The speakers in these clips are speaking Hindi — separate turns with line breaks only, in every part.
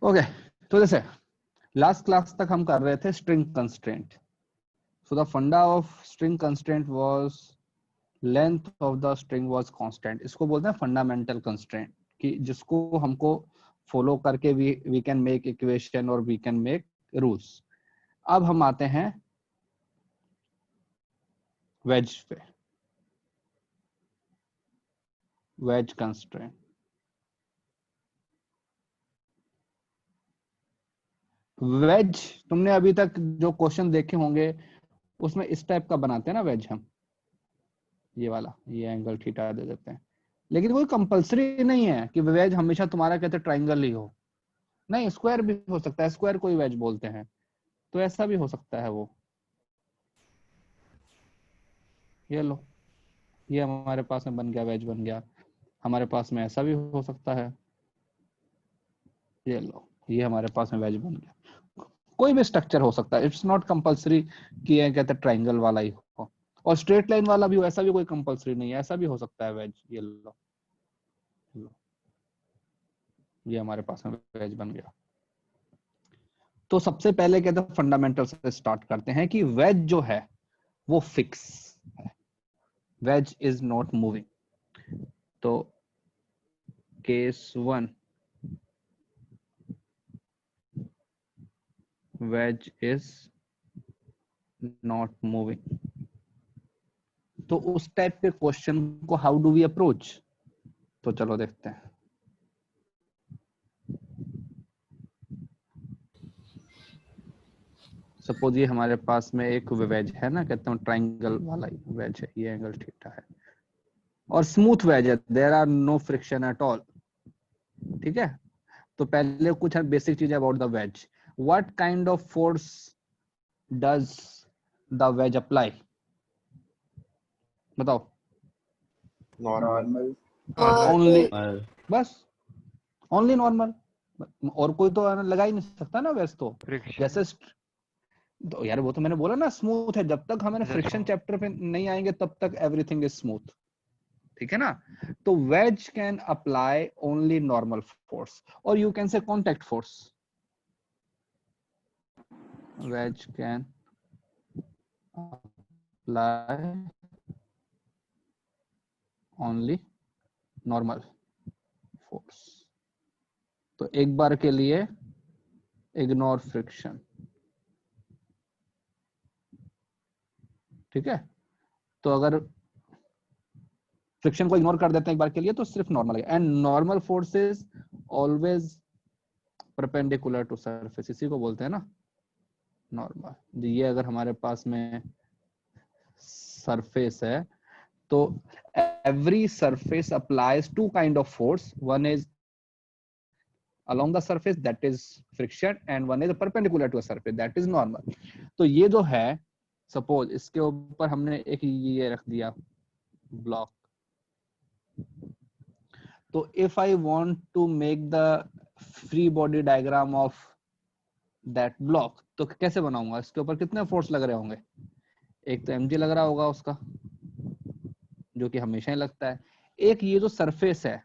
ओके, तो जैसे लास्ट क्लास तक हम कर रहे थे स्ट्रिंग कंस्ट्रेंट. सो द फंडा of string constraint was length of the string was constant. इसको बोलते हैं फंडामेंटल कंस्ट्रेंट, कि जिसको हमको फॉलो करके वी कैन मेक इक्वेशन और वी कैन मेक रूल्स. अब हम आते हैं वेज पे, वेज कंस्ट्रेंट. वेज तुमने अभी तक जो क्वेश्चन देखे होंगे उसमें इस टाइप का बनाते हैं ना वेज हम, ये वाला, ये एंगल थीटा दे देते हैं. लेकिन कोई कंपलसरी नहीं है कि वेज हमेशा तुम्हारा कहते ट्राइंगल ही हो. नहीं, स्क्वायर भी हो सकता है, स्क्वायर कोई वेज बोलते हैं, तो ऐसा भी हो सकता है. वो ये लो, ये हमारे पास में बन गया, वेज बन गया. हमारे पास में ऐसा भी हो सकता है, ये लो, ये हमारे पास में वेज बन गया. कोई भी स्ट्रक्चर हो सकता है, इट्स नॉट कंपलसरी कि ये कहते हैं ट्राइंगल वाला ही हो, और स्ट्रेट लाइन वाला भी हो, ऐसा भी कोई कंपलसरी नहीं है, ऐसा भी हो सकता है वेज. ये लो, ये हमारे पास में वेज बन गया. तो सबसे पहले कहते हैं फंडामेंटल से स्टार्ट करते हैं कि वेज जो है वो फिक्स है, वेज इज नॉट मूविंग. तो case 1, wedge is not moving. तो उस टाइप के क्वेश्चन को हाउ डू वी अप्रोच, तो चलो देखते हैं. सपोज ये हमारे पास में एक वेज है ना, कहते हैं ट्राइंगल वाला ही वेज है, ये एंगल थीटा है और स्मूथ वेज है, there are no friction at all. ठीक है, तो पहले कुछ बेसिक चीजें about the wedge. What kind of force does the wedge apply, बताओ.
नॉर्मल.
ओनली, बस ओनली नॉर्मल. और कोई तो लगा ही नहीं सकता ना वैसे तो. जैसे तो यार वो तो मैंने बोला ना स्मूथ है, जब तक हमें फ्रिक्शन चैप्टर पे नहीं आएंगे तब तक एवरीथिंग इज स्मूथ. ठीक है ना. तो wedge can apply only normal force, और you can say contact force. Wedge can apply only normal force. तो एक बार के लिए इग्नोर फ्रिक्शन. ठीक है, तो अगर फ्रिक्शन को इग्नोर कर देते हैं एक बार के लिए तो सिर्फ नॉर्मल है. And normal force is always perpendicular to surface, इसी को बोलते हैं ना नॉर्मल. ये अगर हमारे पास में सरफेस है तो every surface applies two kind of force. One is along the surface, that is friction, and one is perpendicular to a surface, that is normal. तो ये जो है, सपोज इसके ऊपर हमने एक ये रख दिया ब्लॉक. तो if I want to make the free body diagram of that block, तो कैसे बनाऊंगा, इसके ऊपर कितने फोर्स लग रहे होंगे. एक तो mg लग रहा होगा उसका, जो कि हमेशा ही लगता है. एक ये जो सरफेस है,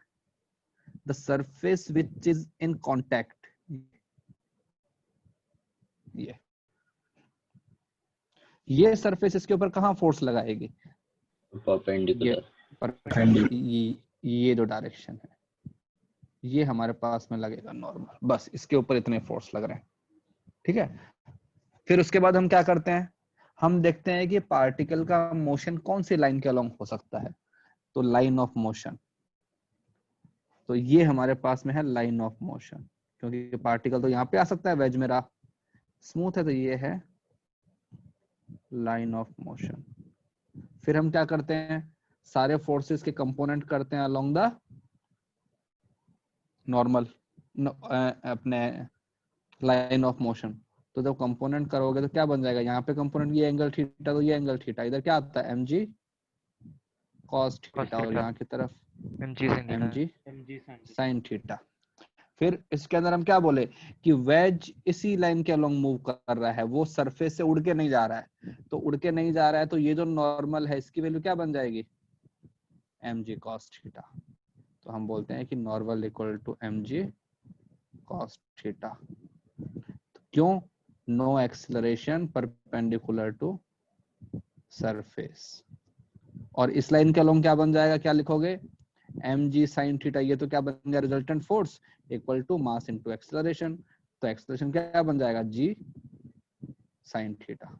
the surface which is in contact, ये सरफेस इसके ऊपर कहाँ फोर्स लगाएगी,
परपेंडिकुलर.
ये जो डायरेक्शन है ये हमारे पास में लगेगा नॉर्मल. बस इसके ऊपर इतने फोर्स लग रहे हैं. ठीक है, फिर उसके बाद हम क्या करते हैं, हम देखते हैं कि पार्टिकल का मोशन कौन सी लाइन के अलोंग हो सकता है. तो लाइन ऑफ मोशन, तो ये हमारे पास में है लाइन ऑफ मोशन, क्योंकि पार्टिकल तो यहाँ पे आ सकता है, वेज मेरा स्मूथ है तो ये है लाइन ऑफ मोशन. फिर हम क्या करते हैं, सारे फोर्सेस के कंपोनेंट करते हैं अलोंग द नॉर्मल अपने लाइन ऑफ मोशन. तो जब कंपोनेंट करोगे तो क्या बन जाएगा, यहाँ पे कंपोनेंट ये एंगल थीटा, तो ये एंगल थीटा, इधर क्या आता है mg cos थीटा, और यहाँ की तरफ mg sin थीटा. फिर इसके अंदर हम क्या बोले कि वेज इसी लाइन के अलोंग मूव कर रहा है, वो सरफेस से उड़ के नहीं जा रहा है. तो उड़ के नहीं जा रहा है तो ये जो नॉर्मल है इसकी वैल्यू क्या बन जाएगी, mg cos थीटा. तो हम बोलते हैं कि normal equal to mg cos theta. क्यों? No acceleration perpendicular to surface. और इस लाइन के अलोंग क्या बन जाएगा, क्या लिखोगे? mg sin थीटा, ये तो क्या बन गया, resultant force equal to mass into acceleration. तो एक्सेलरेशन क्या बन जाएगा, g sin थीटा।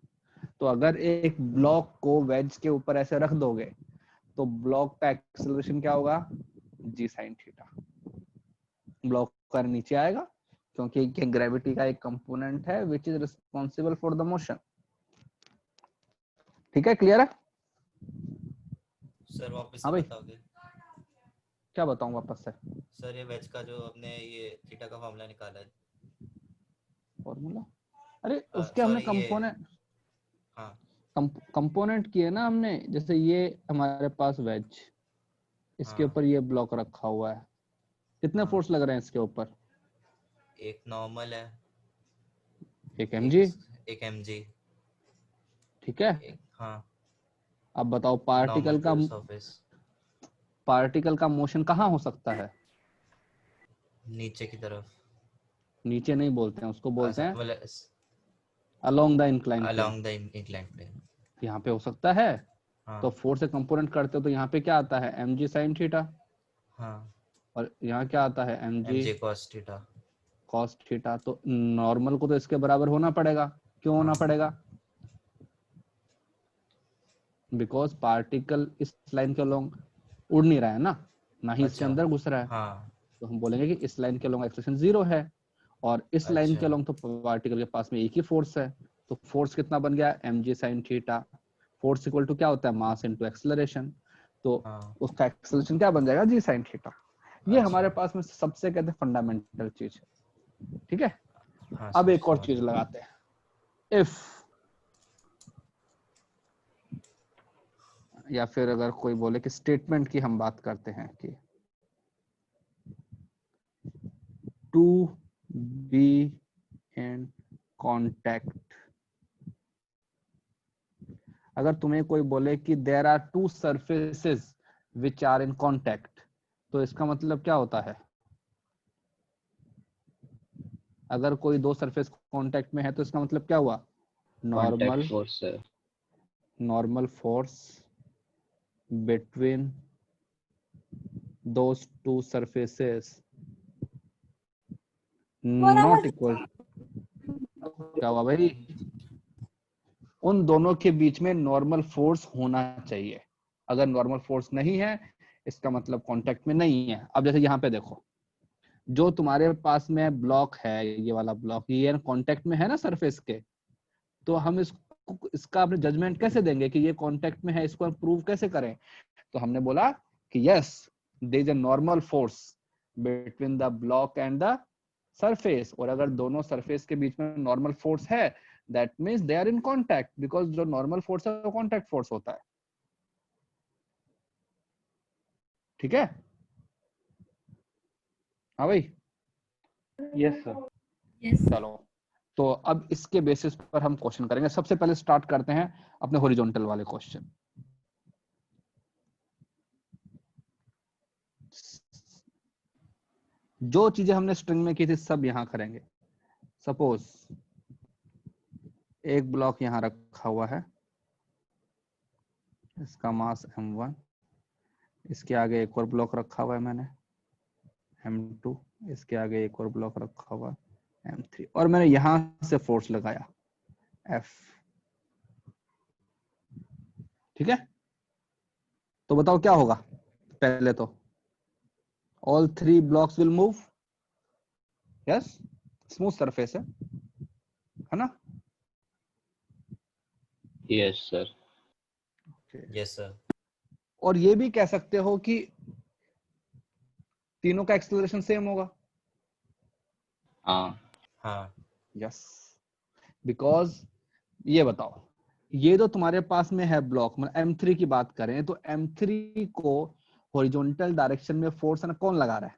तो अगर एक ब्लॉक को वेज के ऊपर ऐसे रख दोगे तो ब्लॉक का एक्सेलरेशन क्या होगा, g sin थीटा। ब्लॉक का नीचे आएगा क्योंकि ग्रेविटी का एक कंपोनेंट है which is responsible for the motion. ठीक है, क्लियर है?
सर वापस
हाँ
से
भाई,
बताओगे?
क्या बताऊं वापस से?
सर ये वेज का जो हमने ये थीटा का फॉर्मूला निकाला है,
फॉर्मूला, अरे उसके हमने
सॉरी ये, हाँ
कंपोनेंट किए ना हमने। जैसे ये हमारे पास वेज, इसके
हाँ
ऊपर ये ब्लॉक रखा हुआ है, कितने
हाँ,
फोर्स लग रहे हैं इसके ऊपर?
एक नॉर्मल है,
एक
एक
mg।
एक mg,
ठीक है,
एक हाँ
अब बताओ
नॉर्मल टू सरफेस,
पार्टिकल का मोशन कहाँ हो सकता है?
नीचे की तरफ,
नीचे नहीं बोलते हैं उसको, बोलते हैं
मतलब
along the incline plane.
Along the incline plane.
यहाँ पे हो सकता है। तो
हाँ
फोर्स से कंपोनेंट करते हो तो यहाँ पे क्या आता है, mg sin थीटा।
हाँ,
और यहाँ क्या आता है, mg
mg cos theta.
cos theta. तो नॉर्मल को तो इसके बराबर होना पड़ेगा। क्यों होना
हाँ
पड़ेगा? बिकॉज पार्टिकल इस लाइन के अलोंग उड़ नहीं रहा है ना ही इसके
अच्छा,
अंदर घुस रहा है।
हाँ
तो हम बोलेंगे कि इस लाइन के अलोंग एक्सेलरेशन 0 है, और इस लाइन
अच्छा,
के अलोंग तो पार्टिकल के पास में एक ही फोर्स है। तो फोर्स कितना बन गया, mg sin theta. Force equal to क्या होता है, मास इनटू एक्सेलरेशन। तो
हाँ
उसका एक्सेलरेशन क्या बन जाएगा, g sin थीटा। ये
अच्छा,
हमारे पास में सबसे कहते हैं फंडामेंटल चीज है। ठीक है,
हाँ
अब
सर
एक और
समझ
चीज
गया।
लगाते हैं, इफ, या फिर अगर कोई बोले कि स्टेटमेंट की हम बात करते हैं कि टू बी इन कॉन्टैक्ट। अगर तुम्हें कोई बोले कि there are two surfaces which are in contact, तो इसका मतलब क्या होता है? अगर कोई दो सरफेस कॉन्टैक्ट में है तो इसका मतलब क्या हुआ,
कांटेक्ट
नॉर्मल
फोर्स है।
Normal force between those two surfaces not equal. क्या हुआ भाई? उन दोनों के बीच में नॉर्मल फोर्स होना चाहिए। अगर नॉर्मल फोर्स नहीं है इसका मतलब कांटेक्ट में नहीं है। अब जैसे यहाँ पे देखो, जो तुम्हारे पास में ब्लॉक है, ये वाला ब्लॉक, ये कांटेक्ट में है ना सरफेस के। तो हम इसका अपने जजमेंट कैसे देंगे कि ये कांटेक्ट में है, इसको प्रूव कैसे करें? तो हमने बोला कि yes, there is a normal force between the block and the surface. और अगर दोनों सरफेस के बीच में नॉर्मल फोर्स है, that means they are in contact, because जो नॉर्मल फोर्स है वो कांटेक्ट फोर्स होता है। ठीक है, हाँ भाई,
यस सर।
चलो। तो अब इसके बेसिस पर हम क्वेश्चन करेंगे। सबसे पहले स्टार्ट करते हैं अपने हॉरिजॉन्टल वाले क्वेश्चन। जो चीजें हमने स्ट्रिंग में की थी सब यहां करेंगे। सपोज एक ब्लॉक यहां रखा हुआ है, इसका मास m1, इसके आगे एक और ब्लॉक रखा हुआ है मैंने m2, इसके आगे एक और ब्लॉक रखा हुआ m3, और मैंने यहां से फोर्स लगाया F। ठीक है, तो बताओ क्या होगा? पहले तो all three blocks will move. Yes, smooth surface है ना?
Yes sir.
Yes sir.
और ये भी कह सकते हो कि तीनों का एक्सेलरेशन सेम होगा।
हाँ
हाँ
यस, बिकॉज ये बताओ, ये तो तुम्हारे पास में है ब्लॉक, मतलब m3 की बात करें तो m3 को हॉरिजॉन्टल डायरेक्शन में फोर्स है ना, कौन लगा रहा है,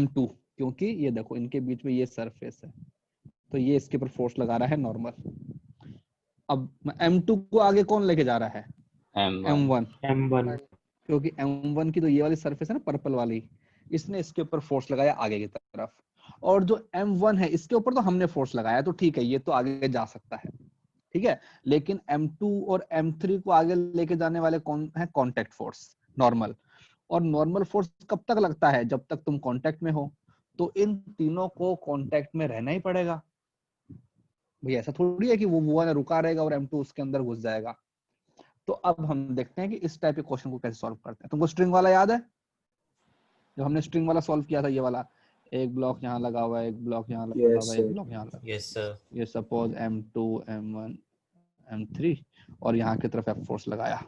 m2, क्योंकि ये देखो इनके बीच में ये सरफेस है, तो ये इसके ऊपर फोर्स लगा रहा है नॉर्मल। अब m2 को आगे कौन लेके जा रहा है,
M1।
m1,
M1।
क्योंकि m1 की तो ये वाली सरफेस है ना पर्पल वाली, इसने इसके ऊपर फोर्स लगाया आगे की तरफ। और जो M1 है इसके ऊपर तो हमने फोर्स लगाया, तो ठीक है, ये तो आगे जा सकता है, ठीक है। लेकिन M2 और M3 को आगे लेके जाने वाले कौन है? Contact force, normal. और नॉर्मल फोर्स कब तक लगता है? जब तक तुम कांटेक्ट में हो। तो इन तीनों को कांटेक्ट में रहना ही पड़ेगा भाई, ऐसा थोड़ी है कि वो वाला रुका रहेगा और M2 उसके अंदर घुस जाएगा। तो अब हम देखते हैं कि इस टाइप के क्वेश्चन को कैसे सॉल्व करते हैं। तुमको स्ट्रिंग वाला याद है, जो हमने स्ट्रिंग वाला सॉल्व किया था, ये वाला, एक ब्लॉक यहाँ लगा हुआ है, एक ब्लॉक यहाँ लगा
Yes,
हुआ है,
sir.
एक ब्लॉक यहाँ लगा।
Yes sir.
ये सपोज M2 M1 M3 और यहाँ की तरफ F फोर्स लगाया,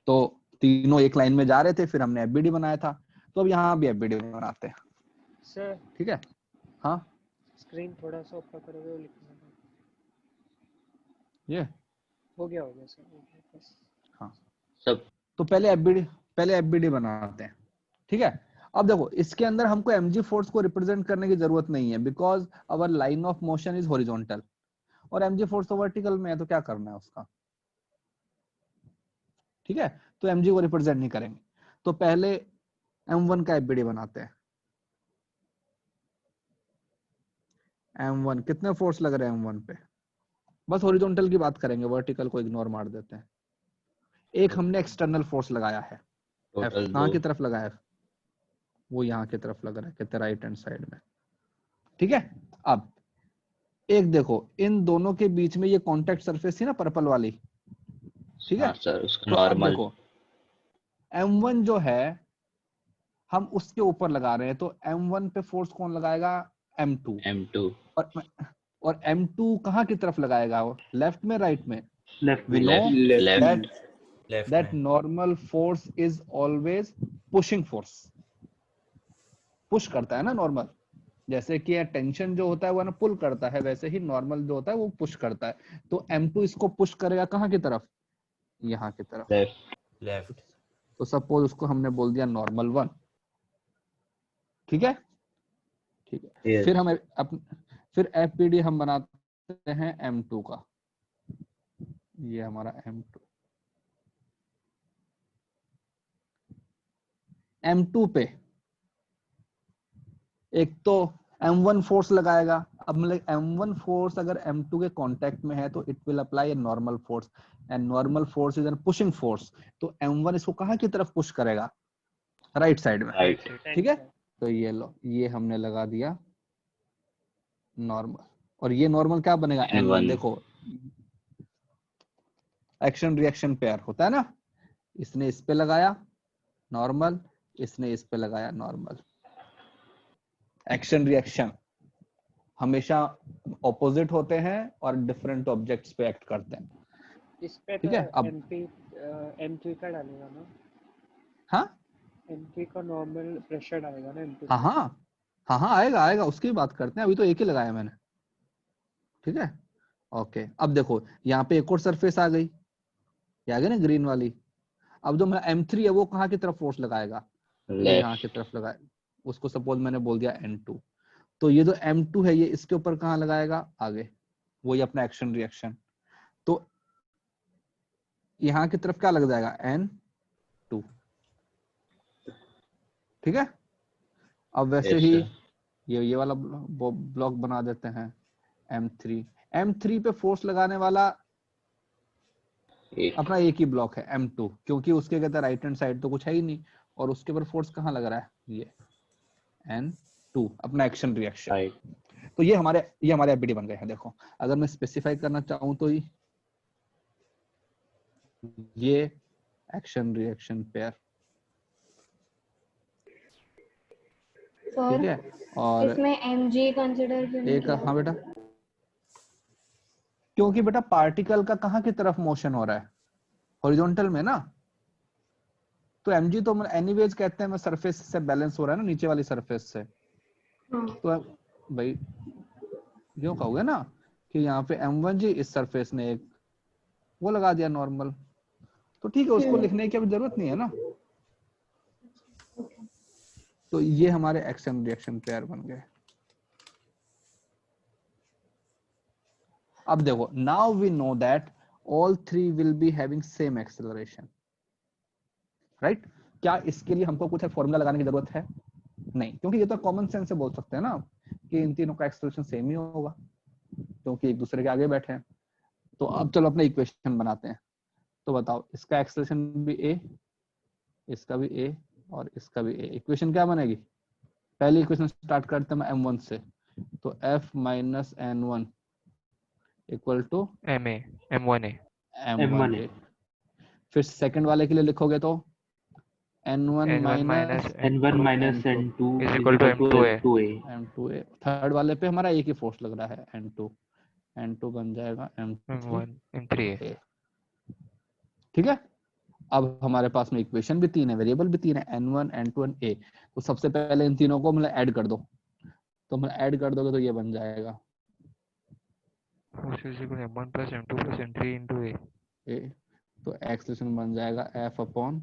तो तीनों एक लाइन में जा रहे थे, फिर हमने FBD बनाया था। तो अब यहाँ भी FBD बनाते हैं,
सर
ठीक है। हाँ,
स्क्रीन थोड़ा सा ऊपर करोगे वो लिखना है।
ये
हो गया सर, हो गया बस।
हाँ,
सब
तो पहले FBD बनाते हैं, ठीक है। अब देखो, इसके अंदर हमको mg फोर्स को रिप्रेजेंट करने की जरूरत नहीं है, because our line of motion is horizontal और mg फोर्स तो वर्टिकल में है, तो क्या करना है उसका, ठीक है। तो mg को रिप्रेजेंट नहीं करेंगे। तो पहले m1 का FBD बनाते हैं। m1 कितने फोर्स लग रहे हैं m1 पे? बस हॉरिजॉन्टल की बात करेंगे, वर्टिकल को इग्नोर मार देते हैं। एक हमने एक्सटर्नल फोर्स लगाया है,
टोटल
कहाँ की
2।
तरफ लगाया है? वो यहाँ की तरफ लग रहा है, कहते राइट हैंड साइड में, ठीक है। अब एक देखो, इन दोनों के बीच में ये कांटेक्ट सरफेस थी ना, पर्पल वाली, ठीक है।
हाँ सर, उसका
तो अब
नॉर्मल।
देखो, M1 जो है हम उसके ऊपर लगा रहे हैं, तो M1 पे फोर्स कौन लगाएगा? M2।
M2
और M2 कहाँ की तरफ लगाएगा? वो लेफ्ट में, राइट में?
लेफ्ट
We
में।
know
left
that normal force is always pushing force, push करता है ना नॉर्मल। जैसे कि टेंशन जो होता है वो ना पुल करता है, वैसे ही नॉर्मल जो होता है वो पुश करता है। तो M2 इसको पुश करेगा कहाँ की तरफ? यहाँ की तरफ,
लेफ्ट।
तो सपोज उसको हमने बोल दिया नॉर्मल 1, ठीक है, ठीक है।
Yes.
फिर FBD हम बनाते हैं M2 का, ये हमारा M2। M2 पे एक तो M1 फोर्स लगाएगा। अब मतलब M1 फोर्स अगर M2 के कांटेक्ट में है तो it will apply a normal force, and normal force is an pushing force. तो M1 इसको कहाँ की तरफ पुश करेगा? राइट साइड में,
राइट।
ठीक है। तो ये लो, ये हमने लगा दिया नॉर्मल, और ये नॉर्मल क्या बनेगा? N1। देखो, एक्शन रिएक्शन पेयर होता है ना, इसने इस पे लगाया नॉर्मल, इसने इस पे लगाया नॉर्मल। एक्शन रिएक्शन हमेशा ऑपोजिट होते हैं और डिफरेंट ऑब्जेक्ट्स पे एक्ट करते हैं,
इस पे
ठीक
तो
है। अब
M3 का डालेगा ना,
हाँ
M3 का नॉर्मल प्रेशर डालेगा ना M2।
हाँ हाँ हाँ हाँ, आएगा आएगा, उसकी बात करते हैं। अभी तो एक ही लगाया मैंने, ठीक है। ओके, अब देखो यहाँ पे एक और सरफेस आ गई, ये आ गई ना ग्रीन वाली। अब जो मेरा M3 है वो कहाँ की तरफ फोर्स लगाएगा? ये यहाँ की तरफ लगाए, उसको सपोज मैंने बोल दिया N2। तो ये जो M2 है ये इसके ऊपर कहाँ लगाएगा? आगे, वही अपना एक्शन रिएक्शन। तो यहाँ की तरफ क्या लग जाएगा? N2, ठीक है। अब वैसे ही ये वाला ब्लॉक बना देते हैं M3 पे फोर्स लगाने वाला अपना एक ही ब्लॉक है M2, क्योंकि उसके कहते हैं राइट हैंड साइड तो कुछ है ही नहीं, और उसके ऊपर फोर्स कहाँ लग रहा है? ये N2, अपना एक्शन रिएक्शन। तो ये हमारे FBD बन गए हैं। देखो, अगर मैं स्पेसिफाई करना चाहूँ तो ये एक्शन रिएक्शन पेयर, ठीक है। और
इसमें mg कंसीडर क्यों नहीं
एक,
किया?
हाँ बेटा, क्योंकि बेटा पार्टिकल का कहाँ की तरफ मोशन हो रहा है? हॉरिजॉन्टल में ना। तो mg तो एनीवेज कहते हैं मैं सरफेस से बैलेंस हो रहा है ना, नीचे वाली सरफेस से।
हाँ।
तो भाई क्यों कहोगे ना कि यहाँ पे M1G, इस सरफेस ने एक वो लगा दिया नॉर्मल, तो ठीक है, उसको लिखने की अभी जरूरत नहीं है ना। तो ये हमारे एक्शन रिएक्शन पेयर बन गए। अब देखो, now we know that all three will be having same acceleration, right. क्या इसके लिए हमको कुछ फॉर्मूला लगाने की जरूरत है? नहीं, क्योंकि ये तो कॉमन सेंस से बोल सकते हैं ना कि इन तीनों का एक्सेलरेशन सेम ही होगा क्योंकि एक दूसरे के आगे बैठे हैं। तो अब चलो अपना इक्वेशन बनाते हैं। तो बताओ इसका एक्सेलरेशन भी a, इसका भी a और इसका भी a। इक्वेशन क्या बनेगी? पहली इक्वेशन स्टार्ट करते हैं m1 से, तो f minus n1 equal to
M1A
m1a। फिर सेकंड वाले के लिए लिखोगे तो n1 minus
N1 minus
n2
N2
is
is
equal to
equal to M2A.
m2a। Third वाले पे हमारा एक ही फोर्स लग रहा है n2, n2 बन जाएगा m3
M3A।
ठीक है। अब हमारे पास में इक्वेशन भी तीन है, वेरिएबल भी तीन है, n1 n2 n a। तो सबसे पहले इन तीनों को मतलब ऐड कर दो, तो मतलब ऐड कर दोगे तो ये बन जाएगा
Force is equal to M1 plus M2 plus M3 into A।
a। तो एक्सेलरेशन बन जाएगा f upon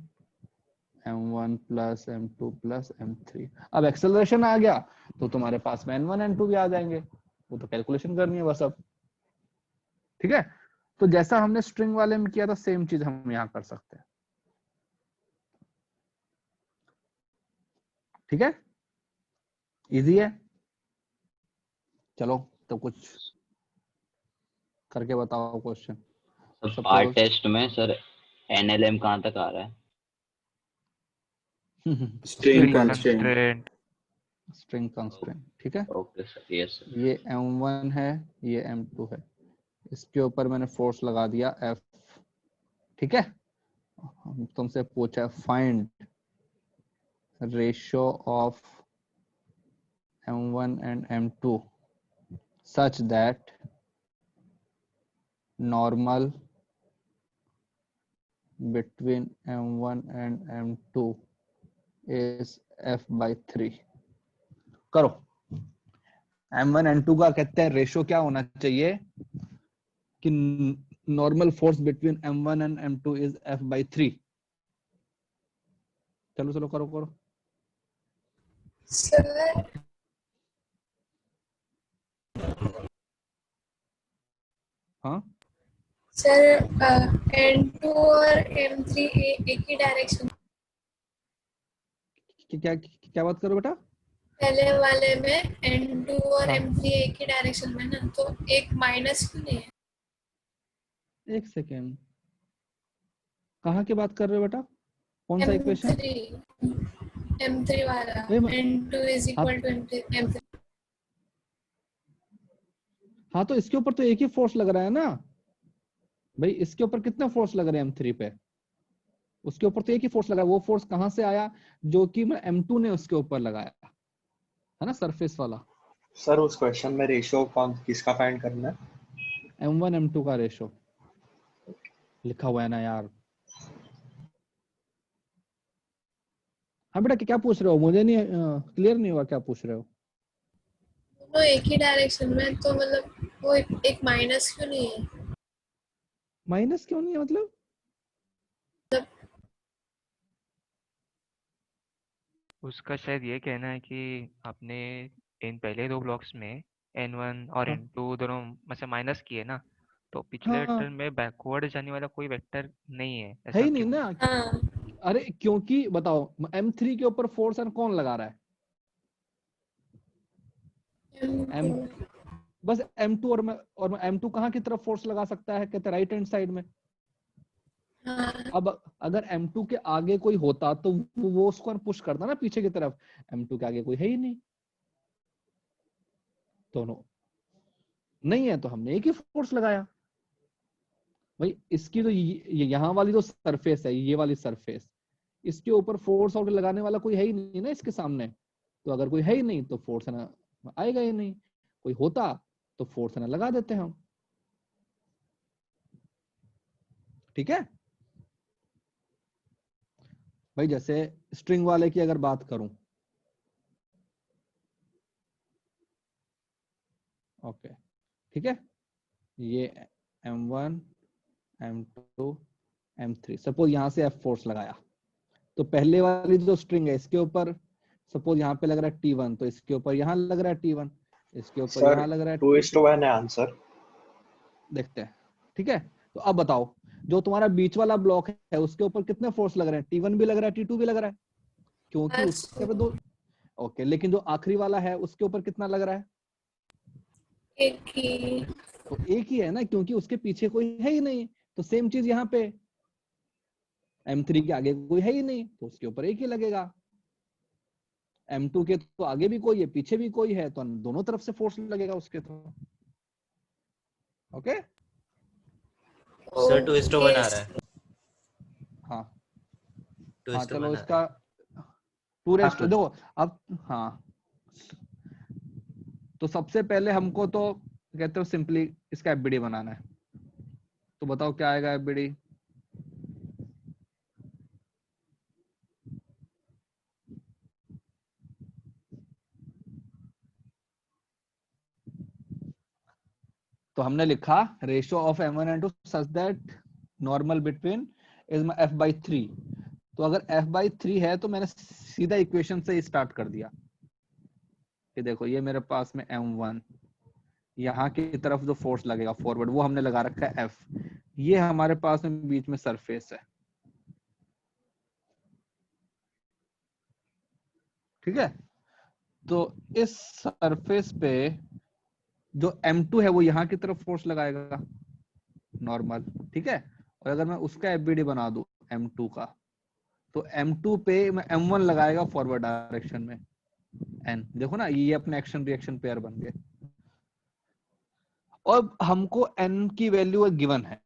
m1 plus m2 plus m3। अब एक्सेलरेशन आ गया तो तुम्हारे पास में n1 n2 भी आ जाएंगे, वो तो कैलकुलेशन करनी है बस अब। ठीक है, तो जैसा हमने स्ट्रिंग वाले में किया था सेम चीज हम यहाँ कर सकते हैं। ठीक है, इजी है। चलो तो कुछ करके बताओ क्वेश्चन।
सब पार्ट टेस्ट में सर NLM कहाँ तक आ रहा है?
String constraint.
स्ट्रिंग कंस्ट्रेंट, ठीक है।
Okay sir, yes sir.
ये m1 है, ये m2 है, इसके ऊपर मैंने फोर्स लगा दिया F। ठीक है, तुमसे पूछा find ratio of m1 and m2 such that normal between m1 and m2 is f by 3। करो। m1 m2 का कहते हैं रेशियो क्या होना चाहिए कि normal force between m1 and m2 is f by 3। चलो चलो करो करो।
सर
हाँ
सर N2 और M3 एक ही डायरेक्शन।
क्या बात करो बेटा?
पहले वाले में N2 और
हाँ।
M3 एक ही डायरेक्शन में ना, तो एक माइनस क्यों नहीं है?
एक सेकेंड, कहाँ की बात कर रहे हो बेटा? कौन सा इक्वेशन?
M3 वाला N2 is equal to M3।
हाँ तो इसके ऊपर तो एक ही फोर्स लग रहा है ना भाई। इसके ऊपर कितना फोर्स लग रहा है m3 पे? उसके ऊपर तो एक ही फोर्स लगा। वो फोर्स कहां से आया? जो कि m2 ने उसके ऊपर लगाया है ना, सरफेस वाला।
सर उस क्वेश्चन में रेशियो कौन किसका फाइंड करना है?
m1 m2 का रेशो लिखा हुआ है ना यार। हाँ बेटा क्या पूछ रहे हो? मुझे नहीं क्लियर नहीं हुआ क्या पूछ रहे हो।
दोनों एक ही डायरेक्शन में, तो मतलब वो एक माइनस क्यों नहीं है?
माइनस क्यों नहीं है मतलब?
उसका शायद ये कहना है कि आपने इन पहले दो ब्लॉक्स में N1 और
हाँ।
N2 दोनों में से माइनस किए ना, तो पिछले
हाँ
वेक्टर में बैकवर्ड जाने वाला कोई वेक्टर नहीं है,
है
ऐसा
ही नहीं
क्यों?
ना।
हाँ
अरे क्योंकि बताओ m3 के ऊपर फोर्स कौन लगा रहा है? M बस m2 और m2 कहाँ की तरफ फोर्स लगा सकता है? कहते राइट हैंड साइड में।
हाँ
अब अगर m2 के आगे कोई होता तो वो उसको पुश करता ना पीछे की तरफ। m2 के आगे कोई है ही नहीं, दोनों नहीं है, तो हमने एक ही फोर्स लगाया भाई। इसकी तो यहाँ वाली तो सरफेस है, ये वाली सरफेस, इसके ऊपर फोर्स और लगाने वाला कोई है ही नहीं ना इसके सामने। तो अगर कोई है ही नहीं तो फोर्स ना आएगा ही नहीं। कोई होता तो फोर्स ना लगा देते हम। ठीक है भाई, जैसे स्ट्रिंग वाले की अगर बात करूं, ओके ठीक है, ये m1 m2 m3, सपोज यहां से f फोर्स लगाया, तो पहले वाली जो स्ट्रिंग है इसके ऊपर सपोज यहाँ पे लग रहा है T1, तो इसके ऊपर यहाँ लग रहा है T1, इसके ऊपर यहाँ लग रहा है
2:1 है आंसर।
देखते हैं। ठीक है, तो अब बताओ जो तुम्हारा बीच वाला ब्लॉक है उसके ऊपर कितने फोर्स लग रहे हैं? T1 भी लग रहा है, T2 भी लग रहा है, क्योंकि उसके पे दो ओके, लेकिन जो आखिरी वाला है उसके ऊपर कितना लग रहा है?
एक ही।
तो एक ही है ना, क्योंकि उसके पीछे कोई है ही नहीं। तो सेम चीज यहाँ पे M3 के आगे कोई है ही नहीं, तो उसके ऊपर एक ही लगेगा। M2 के तो आगे भी कोई है, पीछे भी कोई है, तो दोनों तरफ से फोर्स लगेगा उसके तो। ओके
सर 2:1 आ रहा है।
हाँ
2:1
हाँ, चलो
आ
इसका
रहा है।
2 देखो अब। हाँ, तो सबसे पहले हमको तो कहते हो सिंपली इसका एफबीडी बनाना है। तो बताओ क्या आएगा एफबीडी? तो हमने लिखा ratio of M1 and 2 such that normal between is f/3। तो अगर f/3 है तो मैंने सीधा इक्वेशन से स्टार्ट कर दिया कि देखो ये मेरे पास में M1, यहाँ की तरफ जो फोर्स लगेगा फॉरवर्ड वो हमने लगा रखा है F, ये हमारे पास में बीच में सरफेस है। ठीक है, तो इस सरफेस पे जो M2 है वो यहाँ की तरफ फोर्स लगाएगा नॉर्मल। ठीक है, और अगर मैं उसका एफबीडी बना दूं M2 का, तो M2 पे मैं M1 लगाएगा फॉरवर्ड डायरेक्शन में N। देखो ना, ये अपने एक्शन रिएक्शन पेयर बन गए। और हमको N की वैल्यू गिवन है,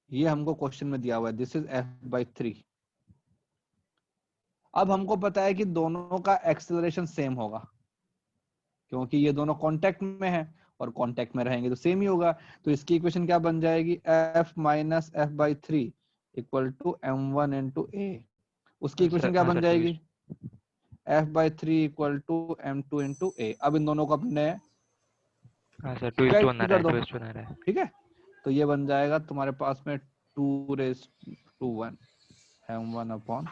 ये हमको क्वेश्चन में दिया हुआ है, दिस इज f/3। अब हमको पता है कि दोनों का एक्सेलरेशन सेम होगा, क्योंकि ये दोनों कांटेक्ट में है, और कांटेक्ट में रहेंगे तो सेम ही होगा। तो इसकी इक्वेशन क्या बन जाएगी? F minus f/3 equal to M1 into A। उसकी इक्वेशन क्या बन जाएगी? f/3 equal to M2 into A। अब इन दोनों को अपने
हाँ सर 2:1 आ रहा है,
कर दो।
2:1 आ रहा है।
ठीक है, तो ये बन जाएगा तुम्हारे पास में 2⁻1 M1 अपॉन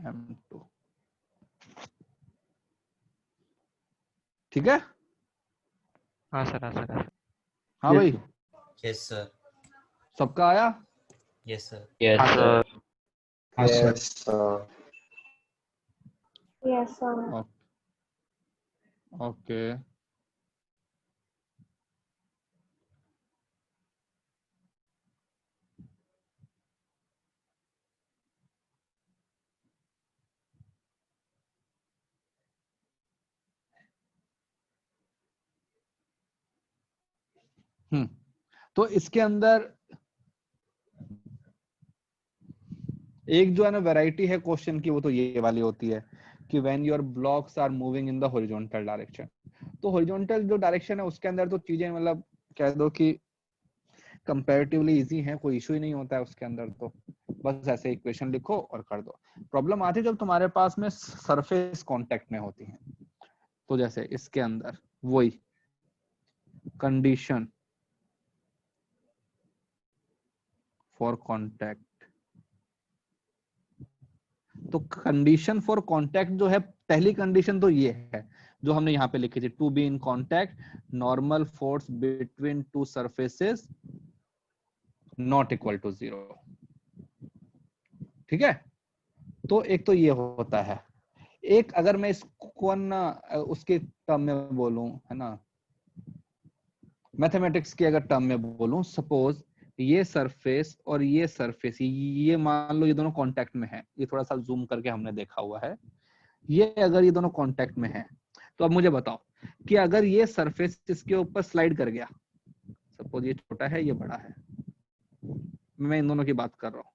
M2। ठीक है,
हाँ सर, हाँ सर, हाँ सर।
हाँ भाई,
यस सर।
सबका आया?
Yes sir.
यस
हाँ
sir.
Sir.
Yes sir.
Yes sir.
Okay, तो इसके अंदर एक जो है ना वैरायटी है क्वेश्चन की, वो तो ये वाली होती है कि when your blocks are moving in the horizontal direction. तो हॉरिजॉन्टल जो डायरेक्शन है उसके अंदर तो चीजें मतलब कह दो कि कंपैरेटिवली इजी है, कोई इशू ही नहीं होता है उसके अंदर। तो बस ऐसे इक्वेशन लिखो और कर दो। प्रॉब्लम आती है जब तुम्हारे पास में सरफेस कांटेक्ट में होती है। तो जैसे इसके अंदर वही कंडीशन फॉर कांटेक्ट, तो कंडीशन फॉर कांटेक्ट जो है, पहली कंडीशन तो ये है जो हमने यहाँ पे लिखी थी, to be in contact normal force between two surfaces not equal to 0। ठीक है, तो एक तो ये होता है। एक अगर मैं इसको ना उसके टर्म में बोलूं, है ना, मैथमेटिक्स के अगर टर्म में बोलूं, सपोज ये सरफेस और ये सरफेस, ये मान लो ये दोनों कांटेक्ट में है। ये थोड़ा सा जूम करके हमने देखा हुआ है। ये अगर ये दोनों कांटेक्ट में है, तो अब मुझे बताओ कि अगर ये सरफेस इसके ऊपर स्लाइड कर गया, सपोज ये छोटा है ये बड़ा है, मैं इन दोनों की बात कर रहा हूं।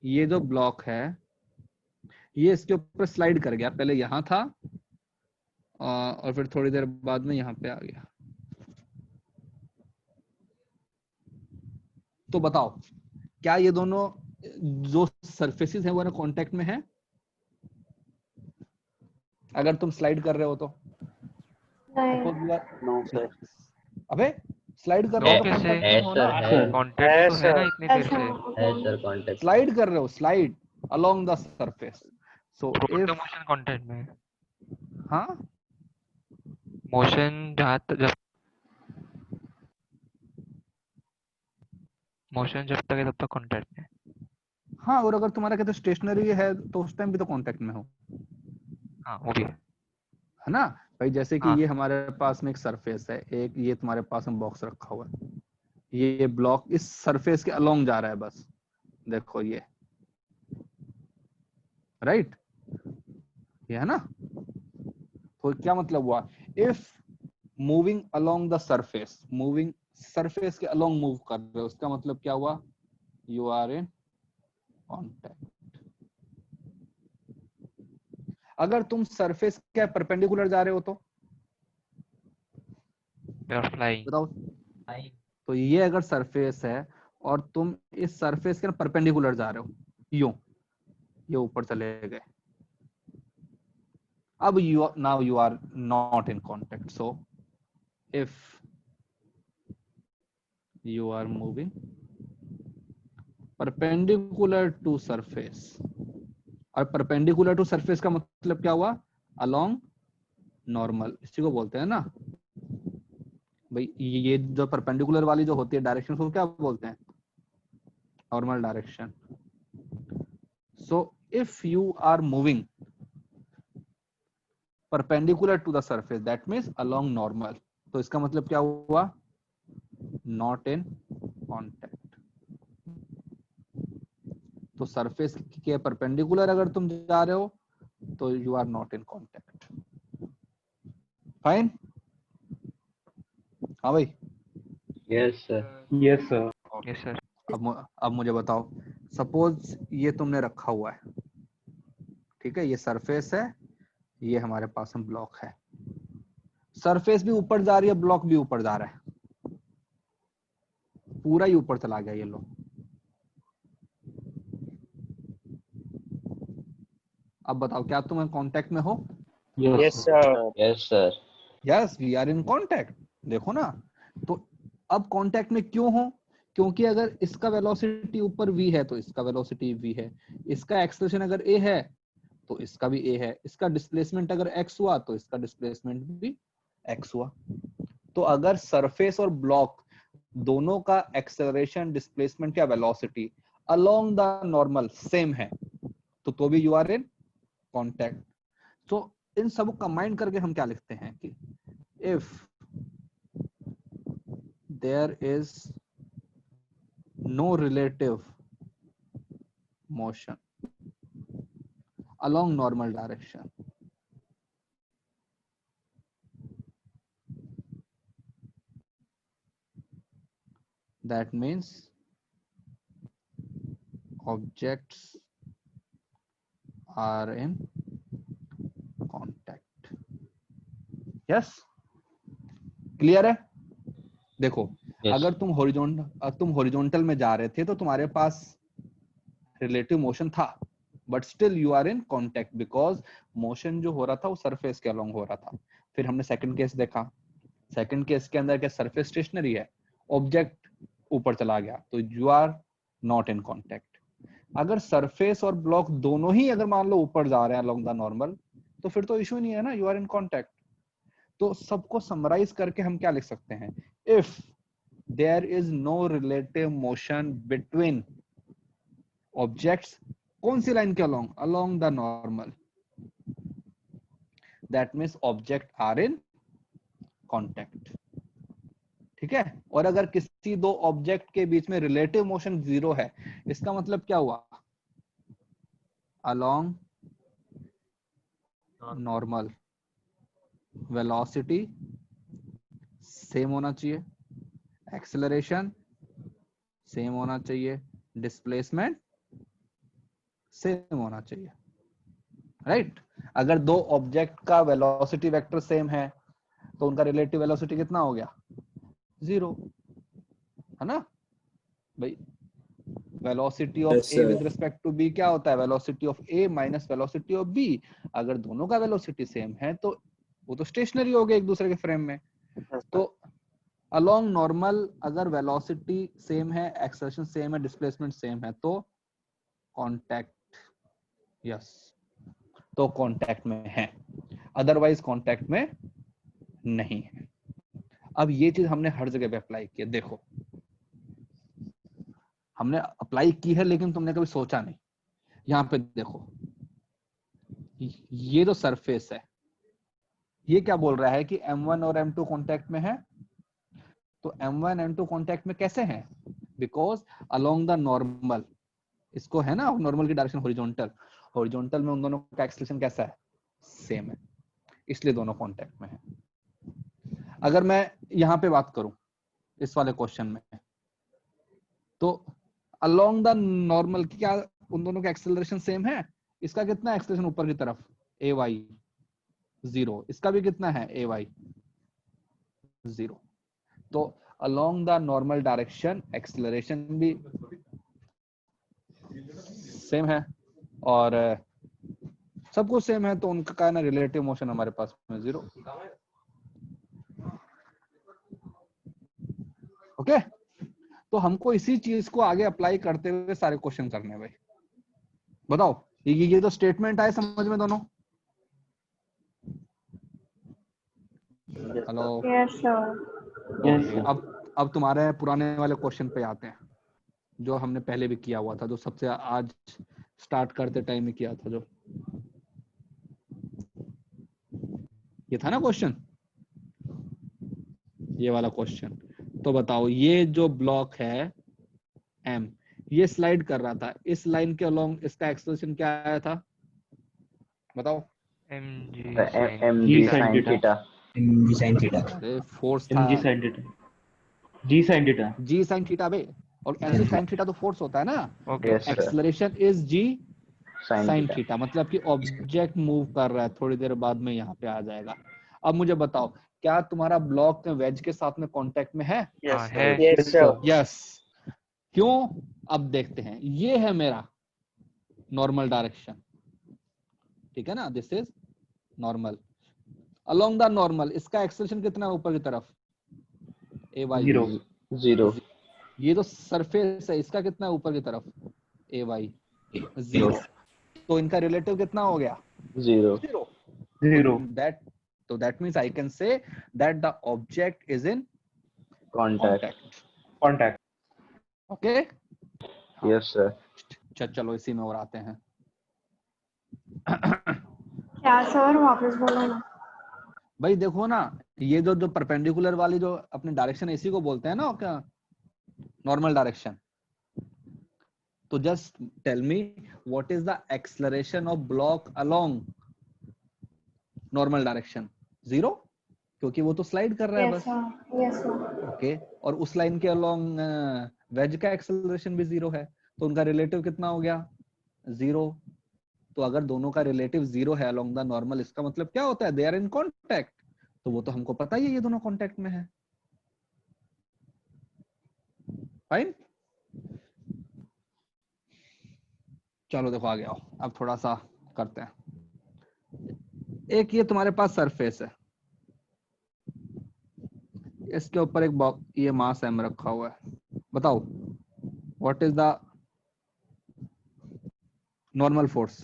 ये जो ब्लॉक है ये इसके ऊपर स्लाइड कर गया, पहले यहां था और फिर थोड़ी देर बाद में यहां पे आ गया। तो बताओ क्या ये दोनों जो सरफेसेस हैं वो ना कांटेक्ट में है? अगर तुम स्लाइड कर रहे हो तो
नो सर।
अबे स्लाइड कर
नो
रहे हो तो
कैसे?
कांटेक्ट में हो ना।
कांटेक्ट तो है ना इतनी देर से।
है सर कांटेक्ट।
स्लाइड कर रहे हो, slide along the surface. So
through the
if,
motion contact में।
हाँ
मोशन जब तक है तब तक कांटेक्ट में।
हाँ, और अगर तुम्हारा कहते स्टेशनरी है तो उस टाइम भी तो कांटेक्ट में हो,
हाँ वो भी है।
है ना भाई। जैसे कि
हाँ।
ये हमारे पास में एक सरफेस है, एक ये तुम्हारे पास में बॉक्स रखा हुआ है, ये ब्लॉक इस सरफेस के अलोंग जा रहा है बस, देखो ये, राइट, ये है ना। तो क्या मतलब हुआ, if moving along the surface, moving surface के अलोंग मूव कर रहे हो, उसका मतलब क्या हुआ, यू आर इन कांटेक्ट। अगर तुम सरफेस के परपेंडिकुलर जा रहे हो तो
यू आर फ्लाइंग।
बताओ, तो ये अगर सरफेस है और तुम इस सरफेस के परपेंडिकुलर जा रहे हो, यूं, ये ऊपर चले गए, अब now you are not in contact. So if you are moving perpendicular to surface, और perpendicular to surface का मतलब क्या हुआ, along normal, इसी को बोलते हैं ना भाई। ये जो perpendicular वाली जो होती है डायरेक्शन, उसको क्या बोलते हैं, normal direction. So if you are moving perpendicular to the surface, that means along normal, तो इसका मतलब क्या हुआ, not in contact। तो सरफेस के परपेंडिकुलर अगर तुम जा रहे हो तो you are not in contact. Fine, हाँ भाई।
Yes sir.
Yes sir.
Yes sir.
अब मुझे बताओ, सपोज ये तुमने रखा हुआ है, ठीक है, ये सरफेस है, ये हमारे पास में ब्लॉक है, सरफेस भी ऊपर जा रही है, ब्लॉक भी ऊपर जा रहा है, पूरा ही ऊपर चला गया ये लो। अब बताओ, क्या तुम कांटेक्ट में हो,
yes sir.
Yes sir.
Yes we are in contact. देखो ना, तो अब कांटेक्ट में क्यों हो, क्योंकि अगर इसका वेलोसिटी ऊपर v है तो इसका वेलोसिटी v है, इसका एक्सेलरेशन अगर a है तो इसका भी a है, इसका डिस्प्लेसमेंट अगर x हुआ तो इसका डिस्प्लेसमेंट भी x हुआ। तो अगर सरफेस और ब्लॉक दोनों का एक्सेलरेशन, डिस्प्लेसमेंट या velocity along the normal same है तो भी यू आर इन कांटेक्ट। तो इन सब को कंबाइन करके हम क्या लिखते हैं कि if there is no relative motion along normal direction, that means objects are in contact। yes, clear है। देखो
Yes.
अगर तुम हॉरिजॉन्टल में जा रहे थे तो तुम्हारे पास रिलेटिव मोशन था, but still you are in contact because motion जो हो रहा था वो सरफेस के अलोंग हो रहा था। फिर हमने सेकंड केस देखा, सेकंड केस के अंदर क्या सरफेस स्टेशनरी है, ऑब्जेक्ट ऊपर चला गया, तो you are not in contact. अगर सरफेस और ब्लॉक दोनों ही अगर मान लो ऊपर जा रहे हैं अलोंग द नॉर्मल, तो फिर तो इशू नहीं है ना, यू आर इन कांटेक्ट। तो सबको समराइज करके हम क्या लिख सकते हैं, if there is no relative motion between objects, कौन सी लाइन के along, along the normal, that means object are in contact. ठीक है, और अगर किसी दो ऑब्जेक्ट के बीच में रिलेटिव मोशन 0 है, इसका मतलब क्या हुआ, अलोंग नॉर्मल वेलोसिटी सेम होना चाहिए, एक्सेलरेशन सेम होना चाहिए, डिस्प्लेसमेंट सेम होना चाहिए, राइट। अगर दो ऑब्जेक्ट का वेलोसिटी वेक्टर सेम है तो उनका रिलेटिव वेलोसिटी कितना हो गया, 0, है ना भाई। Velocity of A with respect to B क्या होता है, velocity of A minus velocity of B. अगर दोनों का वेलोसिटी सेम है तो वो तो स्टेशनरी हो गए एक दूसरे के फ्रेम में। तो अलोंग नॉर्मल अगर वेलोसिटी सेम है, एक्सेलरेशन सेम है, डिस्प्लेसमेंट सेम है तो कांटेक्ट, यस, तो कांटेक्ट में है, अदरवाइज कांटेक्ट में नहीं है। अब ये चीज हमने हर जगह पे अप्लाई किया। देखो हमने अप्लाई की है लेकिन तुमने कभी सोचा नहीं। यहाँ पे देखो, ये जो सरफेस है ये क्या बोल रहा है कि M1 और M2 कांटेक्ट में है। तो M1 M2 कांटेक्ट में कैसे हैं? बिकॉज अलोंग द नॉर्मल, इसको है ना नॉर्मल की डायरेक्शन हॉरिजॉन्टल, हॉरिजॉन्टल में उन दोनों का एक्सलेशन कैसा है? सेम है, इसलिए दोनों कांटेक्ट में है। अगर मैं यहाँ पे बात करूं इस वाले क्वेश्चन में, तो अलोंग द नॉर्मल की क्या उन दोनों का एक्सेलरेशन सेम है? इसका कितना एक्सेलरेशन ऊपर की तरफ? ay 0, इसका भी कितना है? ay 0। तो along the normal direction acceleration भी सेम है और सब कुछ सेम है, तो उनका का ना रिलेटिव मोशन हमारे पास में 0। ओके, तो हमको इसी चीज को आगे अप्लाई करते हुए सारे क्वेश्चन करने हैं भाई। बताओ, ये तो स्टेटमेंट आए समझ में दोनों? Hello,
yes sir.
अब तुम्हारे पुराने वाले क्वेश्चन पे आते हैं जो हमने पहले भी किया हुआ था, जो सबसे आज स्टार्ट करते टाइम ही किया था, जो ये था ना क्वेश्चन, ये वाला क्वेश्चन। तो बताओ, ये जो ब्लॉक है M, ये स्लाइड कर रहा था, इस लाइन के अलोंग इसका एक्सेलरेशन क्या आया था? बताओ।
mg sin theta.
mg sin theta.
अरे फोर्स था,
mg sin theta, g sin theta,
g sin theta बे, और mg sin थीटा तो फोर्स होता है ना।
Yes, sir.
Acceleration is g
sin
sin
theta.
Theta, मतलब कि ऑब्जेक्ट मूव कर रहा है, थोड़ी देर बाद में यहाँ पे आ जाएगा। अब मुझे बताओ, क्या तुम्हारा ब्लॉक वेज के साथ में कांटेक्ट में है?
हाँ है।
Yes sir.
यस। क्यों? अब देखते हैं। ये है मेरा नॉर्मल डायरेक्शन, ठीक है ना, this is normal. Along the normal इसका एक्सेलरेशन कितना है ऊपर की तरफ? ay
0।
ये जो सरफेस है इसका कितना है ऊपर की तरफ? ay 0। तो इनका रिलेटिव कितना हो गया?
0।
0।
That means I can say that the object is in
Contact.
Contact.
Okay?
Yes, sir.
चलो इसी में और आते हैं।
क्या सर, वापस बोलो ना।
भाई देखो ना, ये जो परपेंडिकुलर वाली जो अपने डायरेक्शन है इसी को बोलते हैं ना क्या? Normal direction. तो just tell me what is the acceleration of block along normal direction? 0, क्योंकि वो तो स्लाइड कर रहा है बस।
Yes sir.
ओके, और उस लाइन के अलोंग वेज का एक्सेलरेशन भी 0 है, तो उनका रिलेटिव कितना हो गया? 0। तो अगर दोनों का रिलेटिव 0 है अलोंग द नॉर्मल, इसका मतलब क्या होता है? They are in contact. तो वो तो हमको पता ही है, ये दोनों कांटेक्ट में है। फाइन, चलो देखो आगे आओ, अब थोड़ा सा करते हैं। एक ये तुम्हारे पास सरफेस है, इसके ऊपर एक ये मास m रखा हुआ है। बताओ what is the normal force?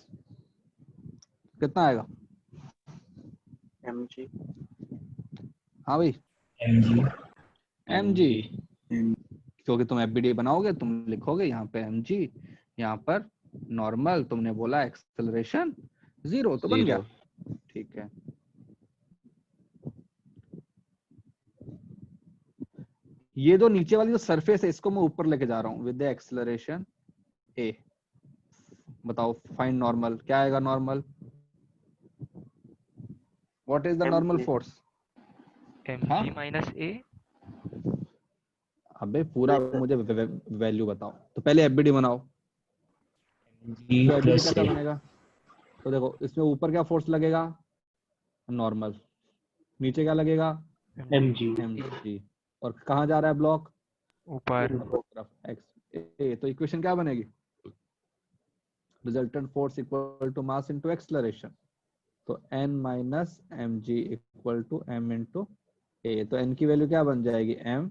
कितना आएगा?
mg।
हाँ भाई, mg। क्योंकि तुम FBD बनाओगे, तुम लिखोगे यहाँ पे mg, यहाँ पर नॉर्मल, तुमने बोला एक्सेलरेशन 0, तो बन गया। ठीक है, ये जो नीचे वाली जो सरफेस है इसको मैं ऊपर लेके जा रहा हूँ विद द एक्सेलरेशन a। बताओ फाइंड नॉर्मल, क्या आएगा normal? What is the normal force?
mg minus a।
अबे पूरा मुझे वैल्यू बताओ, तो पहले FBD बनाओ।
g
तो FBD
plus
कैसा
a।
बनेगा? तो देखो इसमें ऊपर क्या फोर्स लगेगा? नॉर्मल। नीचे क्या लगेगा? mg। और कहाँ जा रहा है ब्लॉक?
ऊपर।
तरफ x। तो इक्वेशन क्या बनेगी? Resultant force equal to mass into acceleration. तो n minus mg equal to m into a। तो n की वैल्यू क्या बन जाएगी? m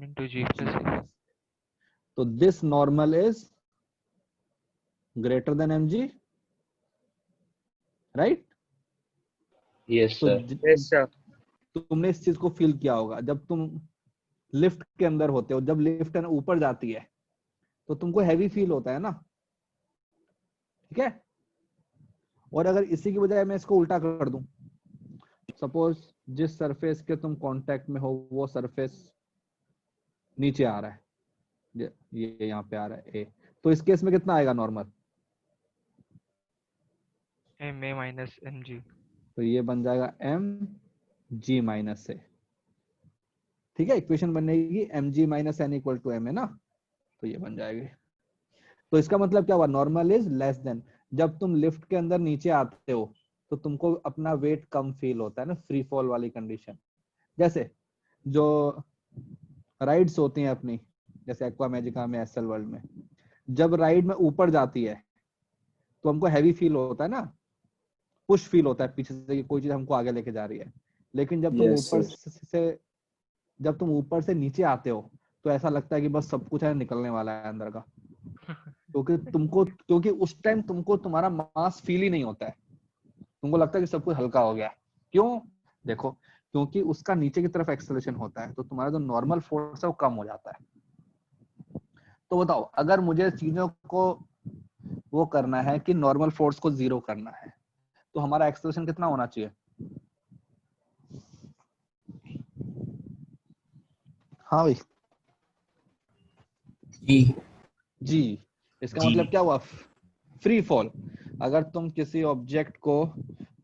into g plus a।
तो this normal is greater than mg, right?
Yes,
तो
sir.
Yes sir.
तुमने इस चीज को फील किया होगा जब तुम लिफ्ट के अंदर होते हो, जब लिफ्ट ऊपर जाती है तो तुमको हैवी फील होता है ना, ठीक है। और अगर इसी की बजाय मैं इसको उल्टा कर दूं, सपोज जिस सरफेस के तुम कांटेक्ट में हो वो सरफेस नीचे आ रहा है, ये यहाँ पे आ रहा है ए, तो इस केस में कितना आएगा नॉर्मल?
MA minus MG।
तो ये बन जाएगा mg माइनस ए, ठीक है। इक्वेशन बनेगी mg minus n equal to m है ना, तो ये बन जाएगी। तो इसका मतलब क्या हुआ? Normal is less than. जब तुम लिफ्ट के अंदर नीचे आते हो तो तुमको अपना वेट कम फील होता है ना, फ्री फॉल वाली कंडीशन। जैसे जो राइड्स होती हैं अपनी, जैसे एक्वा मैजिका में, एसएल वर्ल्ड में, जब राइड में ऊपर जाती है तो हमको हैवी फील होता है ना, पुश फील होता है पीछे से कि कोई चीज हमको आगे लेके जा रही है। लेकिन जब तुम ऊपर से नीचे आते हो तो ऐसा लगता है कि बस सब कुछ है निकलने वाला है अंदर का, क्योंकि उस टाइम तुमको तुम्हारा मास फील ही नहीं होता है, तुमको लगता है कि सब कुछ हल्का हो गया। क्यों? देखो, क्योंकि उसका नीचे की तरफ एक्सेलरेशन होता है, तो तुम्हारा जो नॉर्मल फोर्स है वो कम हो जाता है। तो बताओ, अगर मुझे चीजों को वो करना है कि नॉर्मल फोर्स को जीरो करना है, तो हमारा एक्सेलरेशन कितना होना चाहिए? हाँ भाई, जी। इसका मतलब क्या हुआ? Free fall. अगर तुम किसी ऑब्जेक्ट को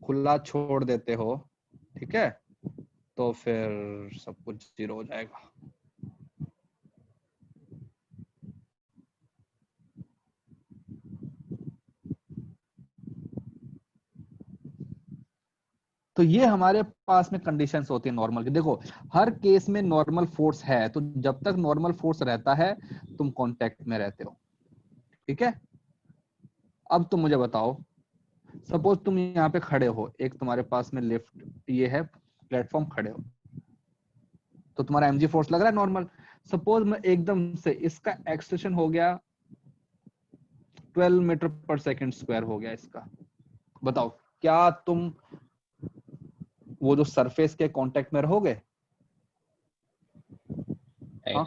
खुला छोड़ देते हो, ठीक है, तो फिर सब कुछ जीरो हो जाएगा। तो ये हमारे पास में कंडीशंस होती है नॉर्मल की। देखो, हर केस में नॉर्मल फोर्स है, तो जब तक नॉर्मल फोर्स रहता है तुम कांटेक्ट में रहते हो, ठीक है। अब तुम मुझे बताओ, सपोज तुम यहाँ पे खड़े हो, एक तुम्हारे पास में लिफ्ट ये है, प्लेटफॉर्म, खड़े हो, तो तुम्हारा एमजी फोर्स लग रहा है नॉर्मल। सपोज मैं एकदम से इसका एक्सेलरेशन हो गया 12 मीटर पर सेकंड स्क्वायर हो गया इसका, बताओ क्या तुम वो जो सरफेस के कांटेक्ट में रहोगे? हाँ?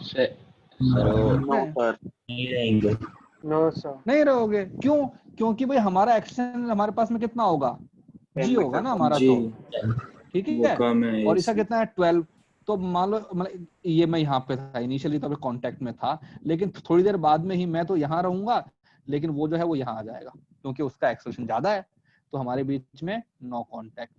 No sir.
नहीं रहोगे। क्यों? क्योंकि भाई हमारा एक्शन हमारे पास में कितना होगा? जी होगा ना हमारा, तो ठीक है। और इसका कितना है? 12। तो मान लो, मतलब ये मैं यहाँ पे था इनिशियली, तो कांटेक्ट में था, लेकिन थोड़ी देर बाद में ही मैं तो यहाँ रहूंगा, लेकिन वो जो है वो यहाँ आ जाएगा, क्योंकि उसका एक्सेलरेशन ज्यादा है, तो हमारे बीच में no contact,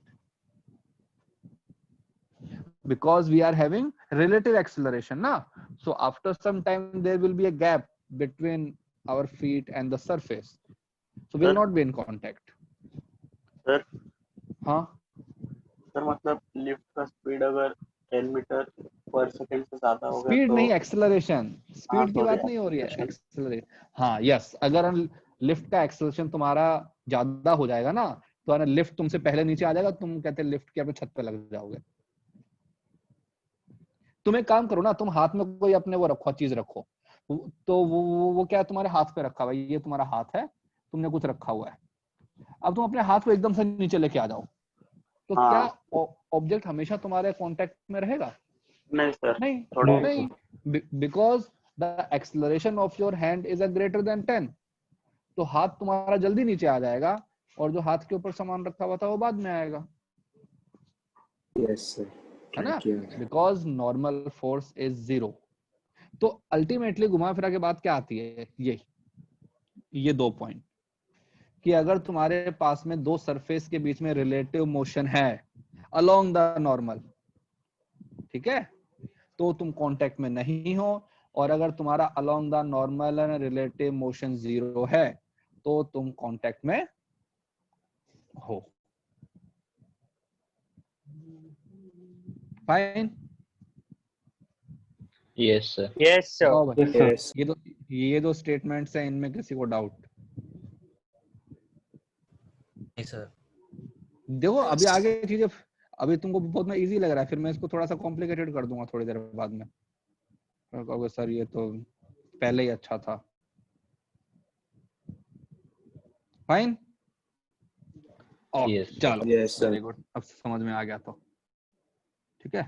because we are having relative acceleration na, so after some time there will be a gap between our feet and the surface, so we will not be in contact.
Sir
हाँ
सर, मतलब लिफ्ट का स्पीड अगर 10 मीटर पर सेकंड से ज्यादा हो गया
स्पीड
तो
नहीं, एक्सेलरेशन। स्पीड की बात नहीं हो रही है,
acceleration।
एक्सेलरेशन। हाँ, यस। अगर लिफ्ट का एक्सेलरेशन तुम्हारा ज्यादा हो जाएगा ना, तो लिफ्ट तुमसे पहले नीचे आ जाएगा, तुम कहते हैं लिफ्ट के अपने छत पे लग जाओगे। तुम एक काम करो ना, तुम हाथ में कोई अपने वो रखो, चीज रखो, तो वो क्या है, तुम्हारे हाथ पे रखा हुआ है, ये तुम्हारा हाथ है, तुमने कुछ रखा हुआ है। अब तुम अपने हाथ को एकदम से नीचे लेके आ जाओ, तो क्या ऑब्जेक्ट हमेशा तुम्हारे कांटेक्ट में रहेगा?
नहीं सर,
नहीं, because the acceleration of your hand is a greater than 10, तो हाथ तुम्हारा जल्दी नीचे आ जाएगा, और जो हाथ के ऊपर सामान रखा हुआ था वो बाद में आएगा।
यस सर,
है ना, because normal force is zero. तो अल्टीमेटली घुमा फिरा के बात क्या आती है? ये 2 पॉइंट, कि अगर तुम्हारे पास में दो सरफेस के बीच में रिलेटिव मोशन है अलोंग द नॉर्मल, ठीक है, तो तुम कांटेक्ट में नहीं हो, और अगर तुम्हारा along the normal and relative motion zero है तो तुम कांटेक्ट में हो। Fine?
Yes sir.
Yes sir.
Yes
ये दो स्टेटमेंट्स हैं, इनमें किसी को डाउट?
नहीं सर।
देखो, अभी आगे चीजें, अभी तुमको बहुत में इजी लग रहा है, फिर मैं इसको थोड़ा सा कॉम्प्लिकेटेड कर दूंगा थोड़ी देर बाद में, कहोगे सर ये तो पहले ही अच्छा था। फाइन?
Yes,
चलो,
yes, sir.
वेरी गुड, अब समझ में आ गया तो ठीक है।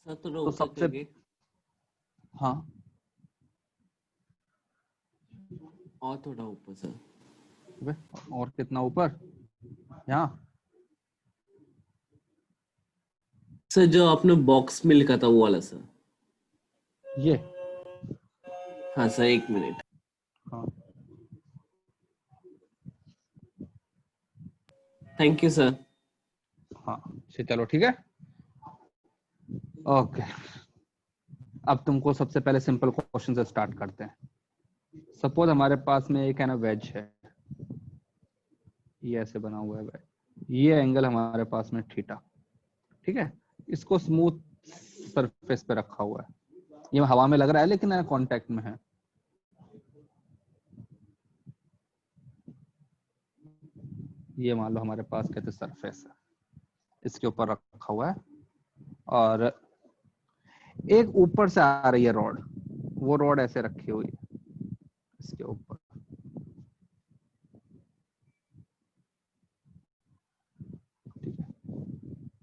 सर तो सबसे
हाँ,
और थोड़ा ऊपर सर।
अबे, और कितना ऊपर? यहाँ
सर जो आपने बॉक्स में लिखा था वो वाला सर।
ये।
हाँ सर, 1 मिनट।
हाँ
थैंक यू सर।
हाँ चलो ठीक है। ओके, अब तुमको सबसे पहले सिंपल क्वेश्चन से स्टार्ट करते हैं। सपोज हमारे पास में एक है ना वेज है, ये ऐसे बना हुआ है वेज, ये एंगल हमारे पास में थीटा, ठीक है। इसको स्मूथ सरफेस पे रखा हुआ है, ये हवा में लग रहा है लेकिन कांटेक्ट में है। ये मान लो हमारे पास कहते सरफेस है, इसके ऊपर रखा हुआ है, और एक ऊपर से आ रही है रॉड, वो रॉड ऐसे रखी हुई है इसके ऊपर, ठीक है।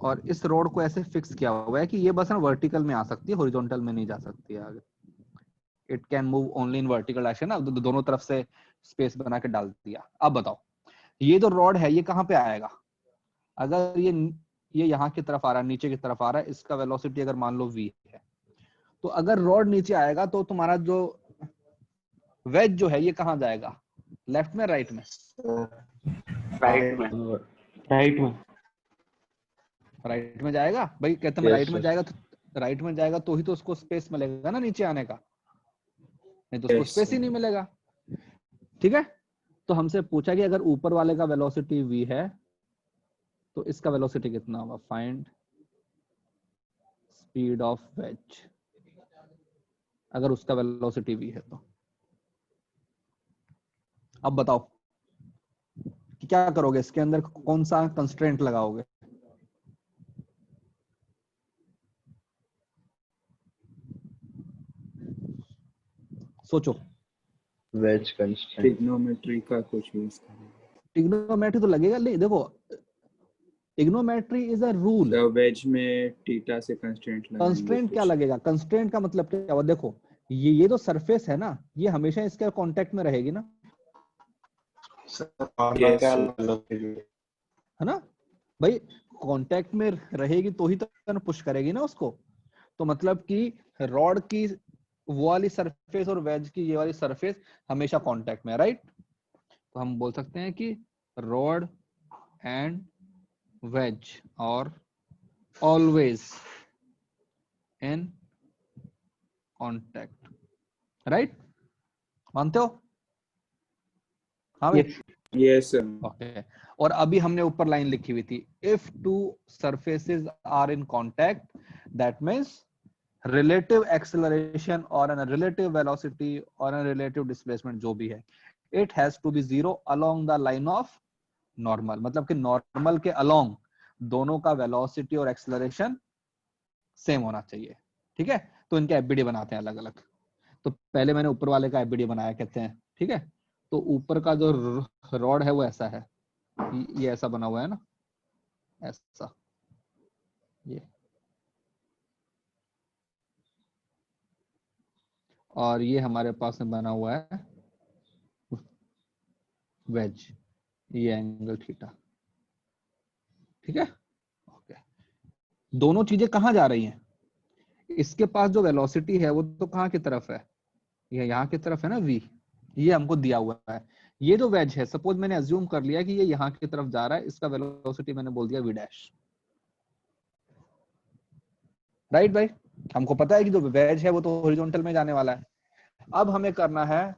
और इस रॉड को ऐसे फिक्स किया हुआ है कि ये बस ना वर्टिकल में आ सकती है, हॉरिजॉन्टल में नहीं जा सकती है आगे। It can move only in vertical direction. अब दोनों तरफ से स्पेस बना के डाल दिया। अब बताओ ये जो रॉड है ये कहाँ पे आएगा? अगर ये यहाँ की तरफ आ रहा है, नीचे की तरफ आ रहा है, इसका वेलोसिटी अगर मान लो v है, तो अगर रॉड नीचे आएगा तो तुम्हारा जो वेज जो है ये कहाँ जाएगा? लेफ्ट में राइट में?
राइट में।
राइट में।
राइट में जाएगा भाई, कहते हैं राइट में जाएगा, तो राइट में जाएगा तो ही तो उसको स्पेस मिलेगा ना नीचे आने का, नहीं तो उसको स्पेस ही नहीं मिलेगा, ठीक है। तो हमसे पूछा कि अगर ऊपर वाले का वेलोसिटी v है तो इसका वेलोसिटी कितना होगा? फाइंड स्पीड ऑफ वेज, अगर उसका वेलोसिटी v है तो। अब बताओ कि क्या करोगे, इसके अंदर कौन सा कंस्ट्रेंट लगाओगे? सोचो।
Veg constraint.
ट्रिग्नोमेट्री का कुछ यूज करें।
ट्रिग्नोमेट्री तो लगेगा, नहीं देखो, trigonometry is a rule.
Wedge में थीटा से कंस्ट्रेंट लगाएंगे।
कंस्ट्रेंट क्या लगेगा? कंस्ट्रेंट का मतलब क्या हुआ? देखो ये जो सरफेस है ना, ये हमेशा इसके कांटेक्ट में रहेगी ना, है ना भाई? कांटेक्ट में रहेगी तो ही तो पुश करेगी ना उसको। तो मतलब कि रॉड की वो वाली सरफेस और वेज की ये वाली सरफेस हमेशा कांटेक्ट में है, राइट? तो हम बोल सकते हैं कि रॉड एंड वेज और ऑलवेज इन कांटेक्ट, राइट? मानते हो? हाँ भाई,
यस
ओके। और अभी हमने ऊपर लाइन लिखी हुई थी, if two surfaces are in contact that means relative acceleration और एन रिलेटिव वेलोसिटी और एन रिलेटिव डिस्प्लेसमेंट जो भी है, it has to be zero along the line of normal. मतलब कि नॉर्मल के अलोंग दोनों का वेलोसिटी और एक्सेलरेशन सेम होना चाहिए, ठीक है। तो इनके एफबीडी बनाते हैं अलग अलग। तो पहले मैंने ऊपर वाले का एफबीडी बनाया कहते हैं, ठीक है। तो ऊपर का जो रॉड है वो ऐसा है, ये ऐसा बना हुआ है ना, ऐसा, ये, और ये हमारे पास में बना हुआ है वेज, ये एंगल थीटा, ठीक है। ओके, दोनों चीजें कहाँ जा रही हैं? इसके पास जो वेलोसिटी है वो तो कहाँ की तरफ है? ये यहाँ की तरफ है ना, v, ये हमको दिया हुआ है। ये जो वेज है, सपोज मैंने अज्यूम कर लिया कि ये यहाँ की तरफ जा रहा है, इसका वेलोसिटी मैंने बोल दिया v डैश, राइट भाई? हमको पता है कि जो वेज है वो तो हॉरिजॉन्टल में जाने वाला है। अब हमें करना है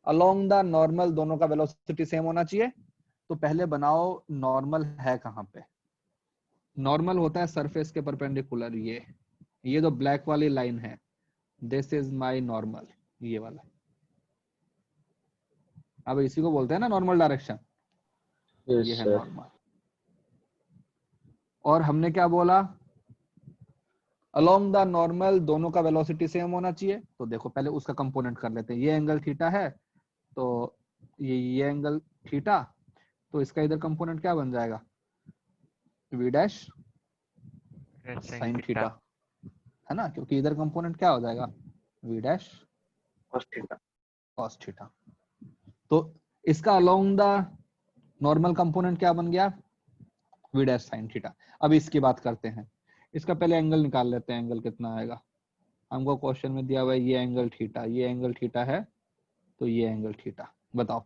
अलोंग द नॉर्मल दोनों का वेलोसिटी सेम होना चाहिए। तो पहले बनाओ नॉर्मल है कहाँ पे? नॉर्मल होता है सरफेस के परपेंडिकुलर, ये जो ब्लैक वाली लाइन है, दिस इज माय नॉर्मल, ये वाला। अब इसी को बोलते हैं ना नॉर्मल डायरेक्शन, ये है नॉर्मल। और हमने क्या बोला? अलोंग द नॉर्मल दोनों का वेलोसिटी सेम होना चाहिए। तो देखो पहले उसका कंपोनेंट कर लेते हैं। ये एंगल थीटा है, तो ये एंगल थीटा, तो इसका इधर कंपोनेंट क्या बन जाएगा? v डैश साइन थीटा, है ना, क्योंकि इधर कंपोनेंट क्या हो जाएगा? v dash
cos theta.
cos theta, तो इसका अलोंग द नॉर्मल कंपोनेंट क्या बन गया, v डैश साइन थीटा। अब इसकी बात करते हैं, इसका पहले एंगल निकाल लेते हैं, एंगल कितना आएगा। हमको क्वेश्चन में दिया हुआ है ये एंगल थीटा, ये एंगल थीटा है, तो ये एंगल थीटा। बताओ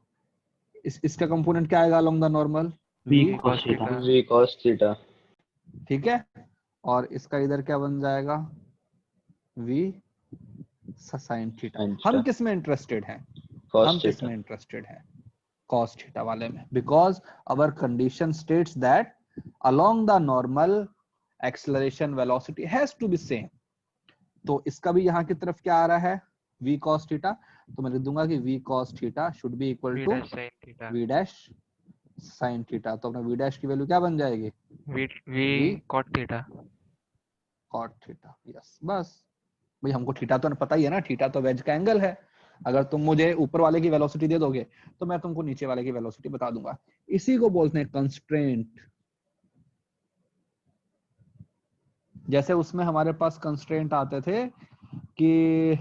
इसका कंपोनेंट क्या आएगा along the normal,
V
v,
cos theta.
V cos theta.
ठीक है। और इसका इधर क्या बन जाएगा, v साइन थीटा।
Sin
हम
theta.
किस में इंटरेस्टेड हैं,
Cos
हम किस
theta.
में इंटरेस्टेड हैं, cos थीटा वाले में, because our condition states that along the normal acceleration velocity has to be same. तो इसका भी यहाँ की तरफ क्या आ रहा है, v cos थीटा। तो मैं लिख दूंगा कि v cos theta should be equal
v
टू
dash sin theta,
v dash sin theta. तो अपना v डैश की वैल्यू क्या बन जाएगी,
v cot theta।
cot theta. Yes, बस भाई हमको थीटा तो पता ही है ना, थीटा तो वेज का एंगल है। अगर तुम मुझे ऊपर वाले की वेलोसिटी दे दोगे तो मैं तुमको नीचे वाले की वेलोसिटी बता दूंगा। इसी को बोलते हैं कंस्ट्रेंट। जैसे उसमें हमारे पास कंस्ट्रेंट आते थे कि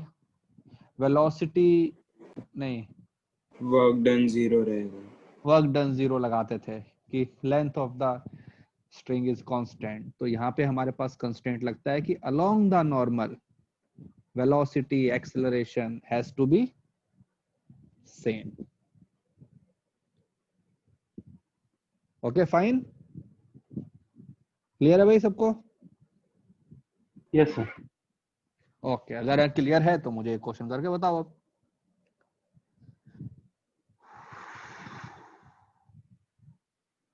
वेलोसिटी नहीं,
वर्क डन 0 रहेगा।
वर्क डन 0 लगाते थे कि length of the string is constant. तो यहाँ पे हमारे पास कंस्टेंट लगता है कि along the normal velocity acceleration has to be same. Okay, fine, clear है भाई सबको?
Yes sir.
ओके, अगर क्लियर है तो मुझे एक क्वेश्चन करके बताओ अब।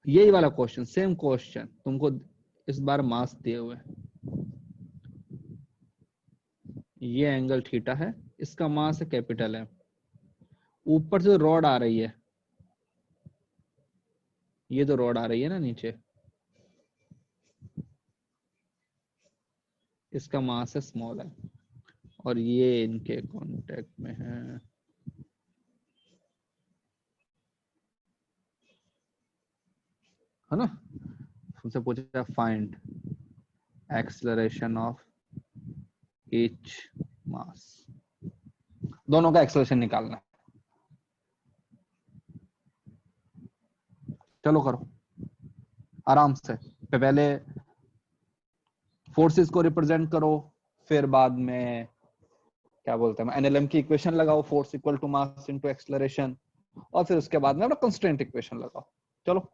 यही वाला क्वेश्चन, सेम क्वेश्चन तुमको इस बार मास दिए हुए। ये एंगल थीटा है, इसका मास है कैपिटल है, ऊपर से रॉड आ रही है, ये तो रॉड आ रही है ना नीचे, इसका मास है स्मॉल है, और ये इनके कांटेक्ट में है ना। तुमसे पूछा फाइंड एक्सेलरेशन ऑफ ईच मास, दोनों का एक्सेलरेशन निकालना है। चलो करो आराम से, पहले फोर्सेस को रिप्रेजेंट करो, फिर बाद में क्या बोलते हैं एनएलएम की इक्वेशन लगाओ, force equal to mass into acceleration, और फिर उसके बाद में अपना कंस्ट्रेंट इक्वेशन लगाओ। चलो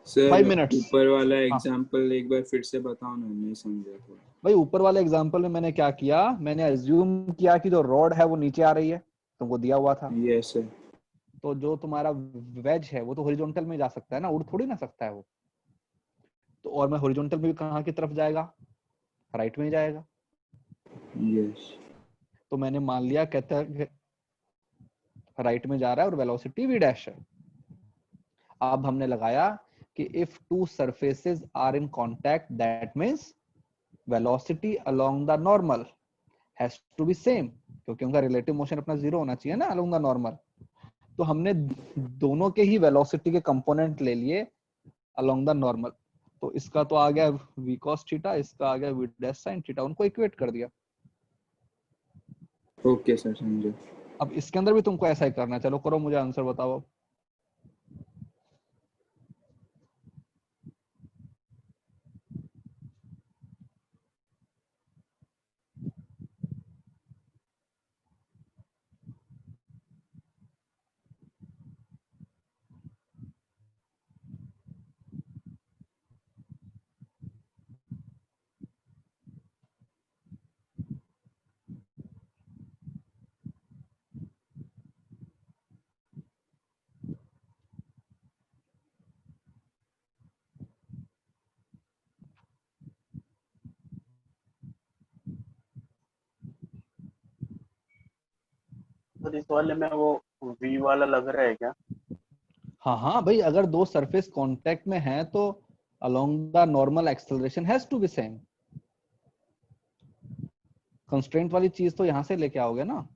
सर
5 मिनट्स।
ऊपर वाला
हाँ।
एग्जांपल एक बार फिर से बताओ ना, नहीं समझा थोड़ा।
भाई ऊपर वाले एग्जांपल में मैंने क्या किया, मैंने अज्यूम किया कि जो रॉड है वो नीचे आ रही है, तुमको दिया हुआ था।
Yes sir.
तो जो तुम्हारा वेज है वो तो हॉरिजॉन्टल में जा सकता है ना, उड़ थोड़ी ना सकता है वो। तो और मैं हॉरिजॉन्टल में भी कहाँ की तरफ जाएगा, राइट में ही जाएगा।
यस।
तो मैंने मान लिया कहता है राइट में जा रहा है और वेलोसिटी v डैश है। अब हमने लगाया कि if two surfaces are in contact that means velocity along the normal has to be same, क्योंकि उनका रिलेटिव मोशन अपना 0 होना चाहिए ना अलोंग द नॉर्मल। तो हमने दोनों के ही वेलोसिटी के कंपोनेंट ले लिए अलोंग द नॉर्मल। तो इसका तो आ गया v cos थीटा, इसका आ गया v डैश sin थीटा, उनको इक्वेट कर दिया।
ओके सर, समझो।
अब इसके अंदर भी तुमको ऐसा ही करना है। चलो करो, मुझे आंसर बताओ अब।
तो इस वाले में वो V वाला लग रहा है क्या?
हाँ हाँ भाई, अगर दो सरफेस कांटेक्ट में है तो along the normal acceleration has to be same. Constraint वाली चीज तो यहां से लेके आओगे ना।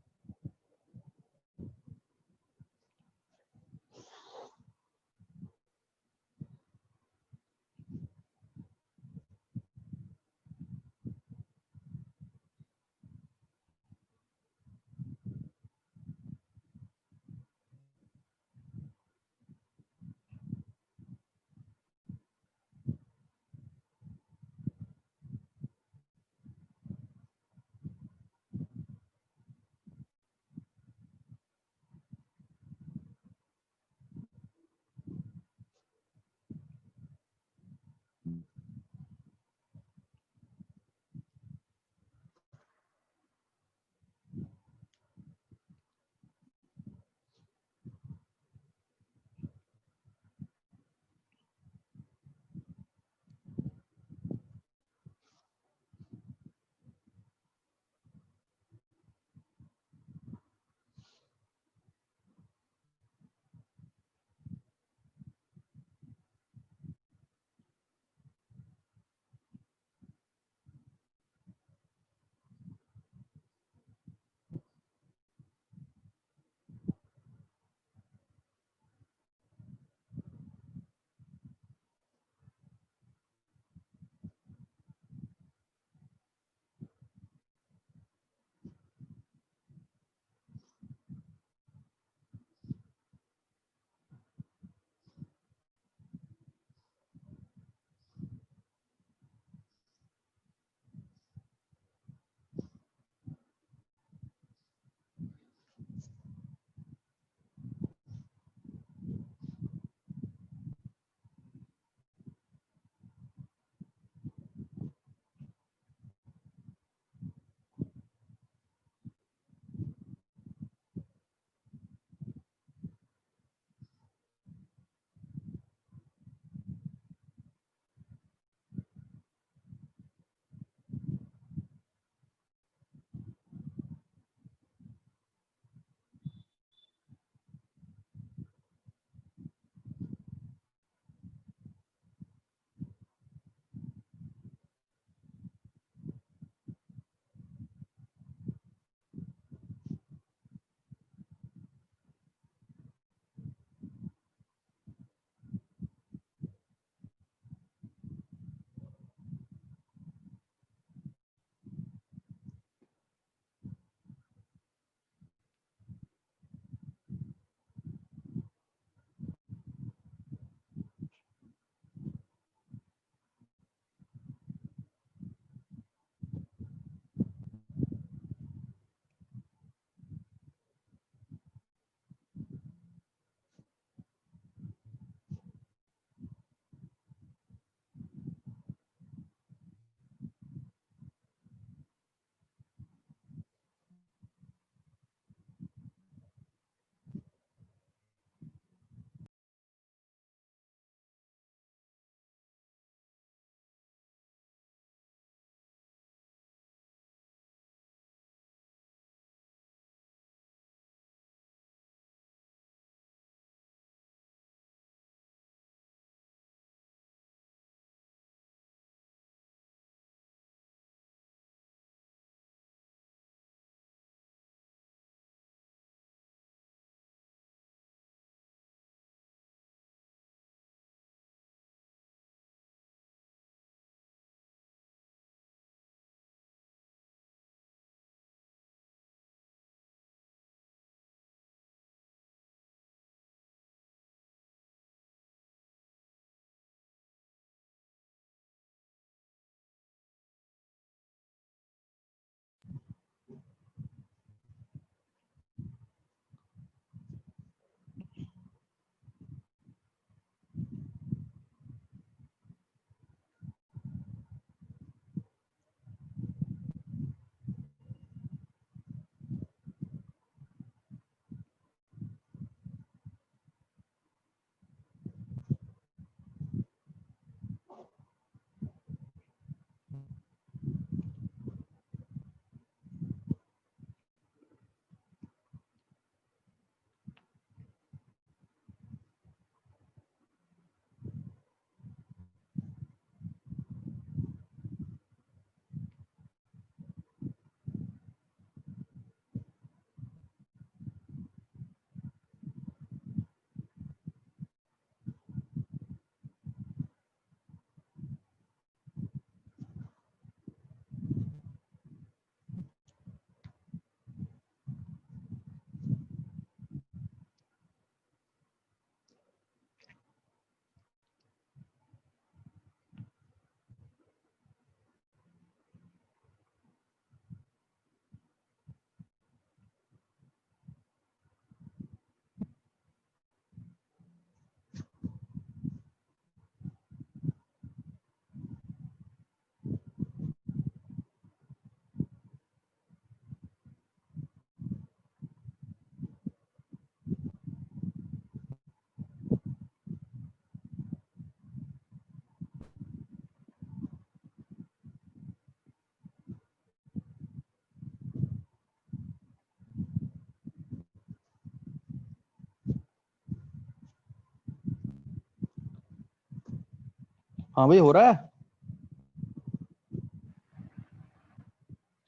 हाँ भाई हो रहा है।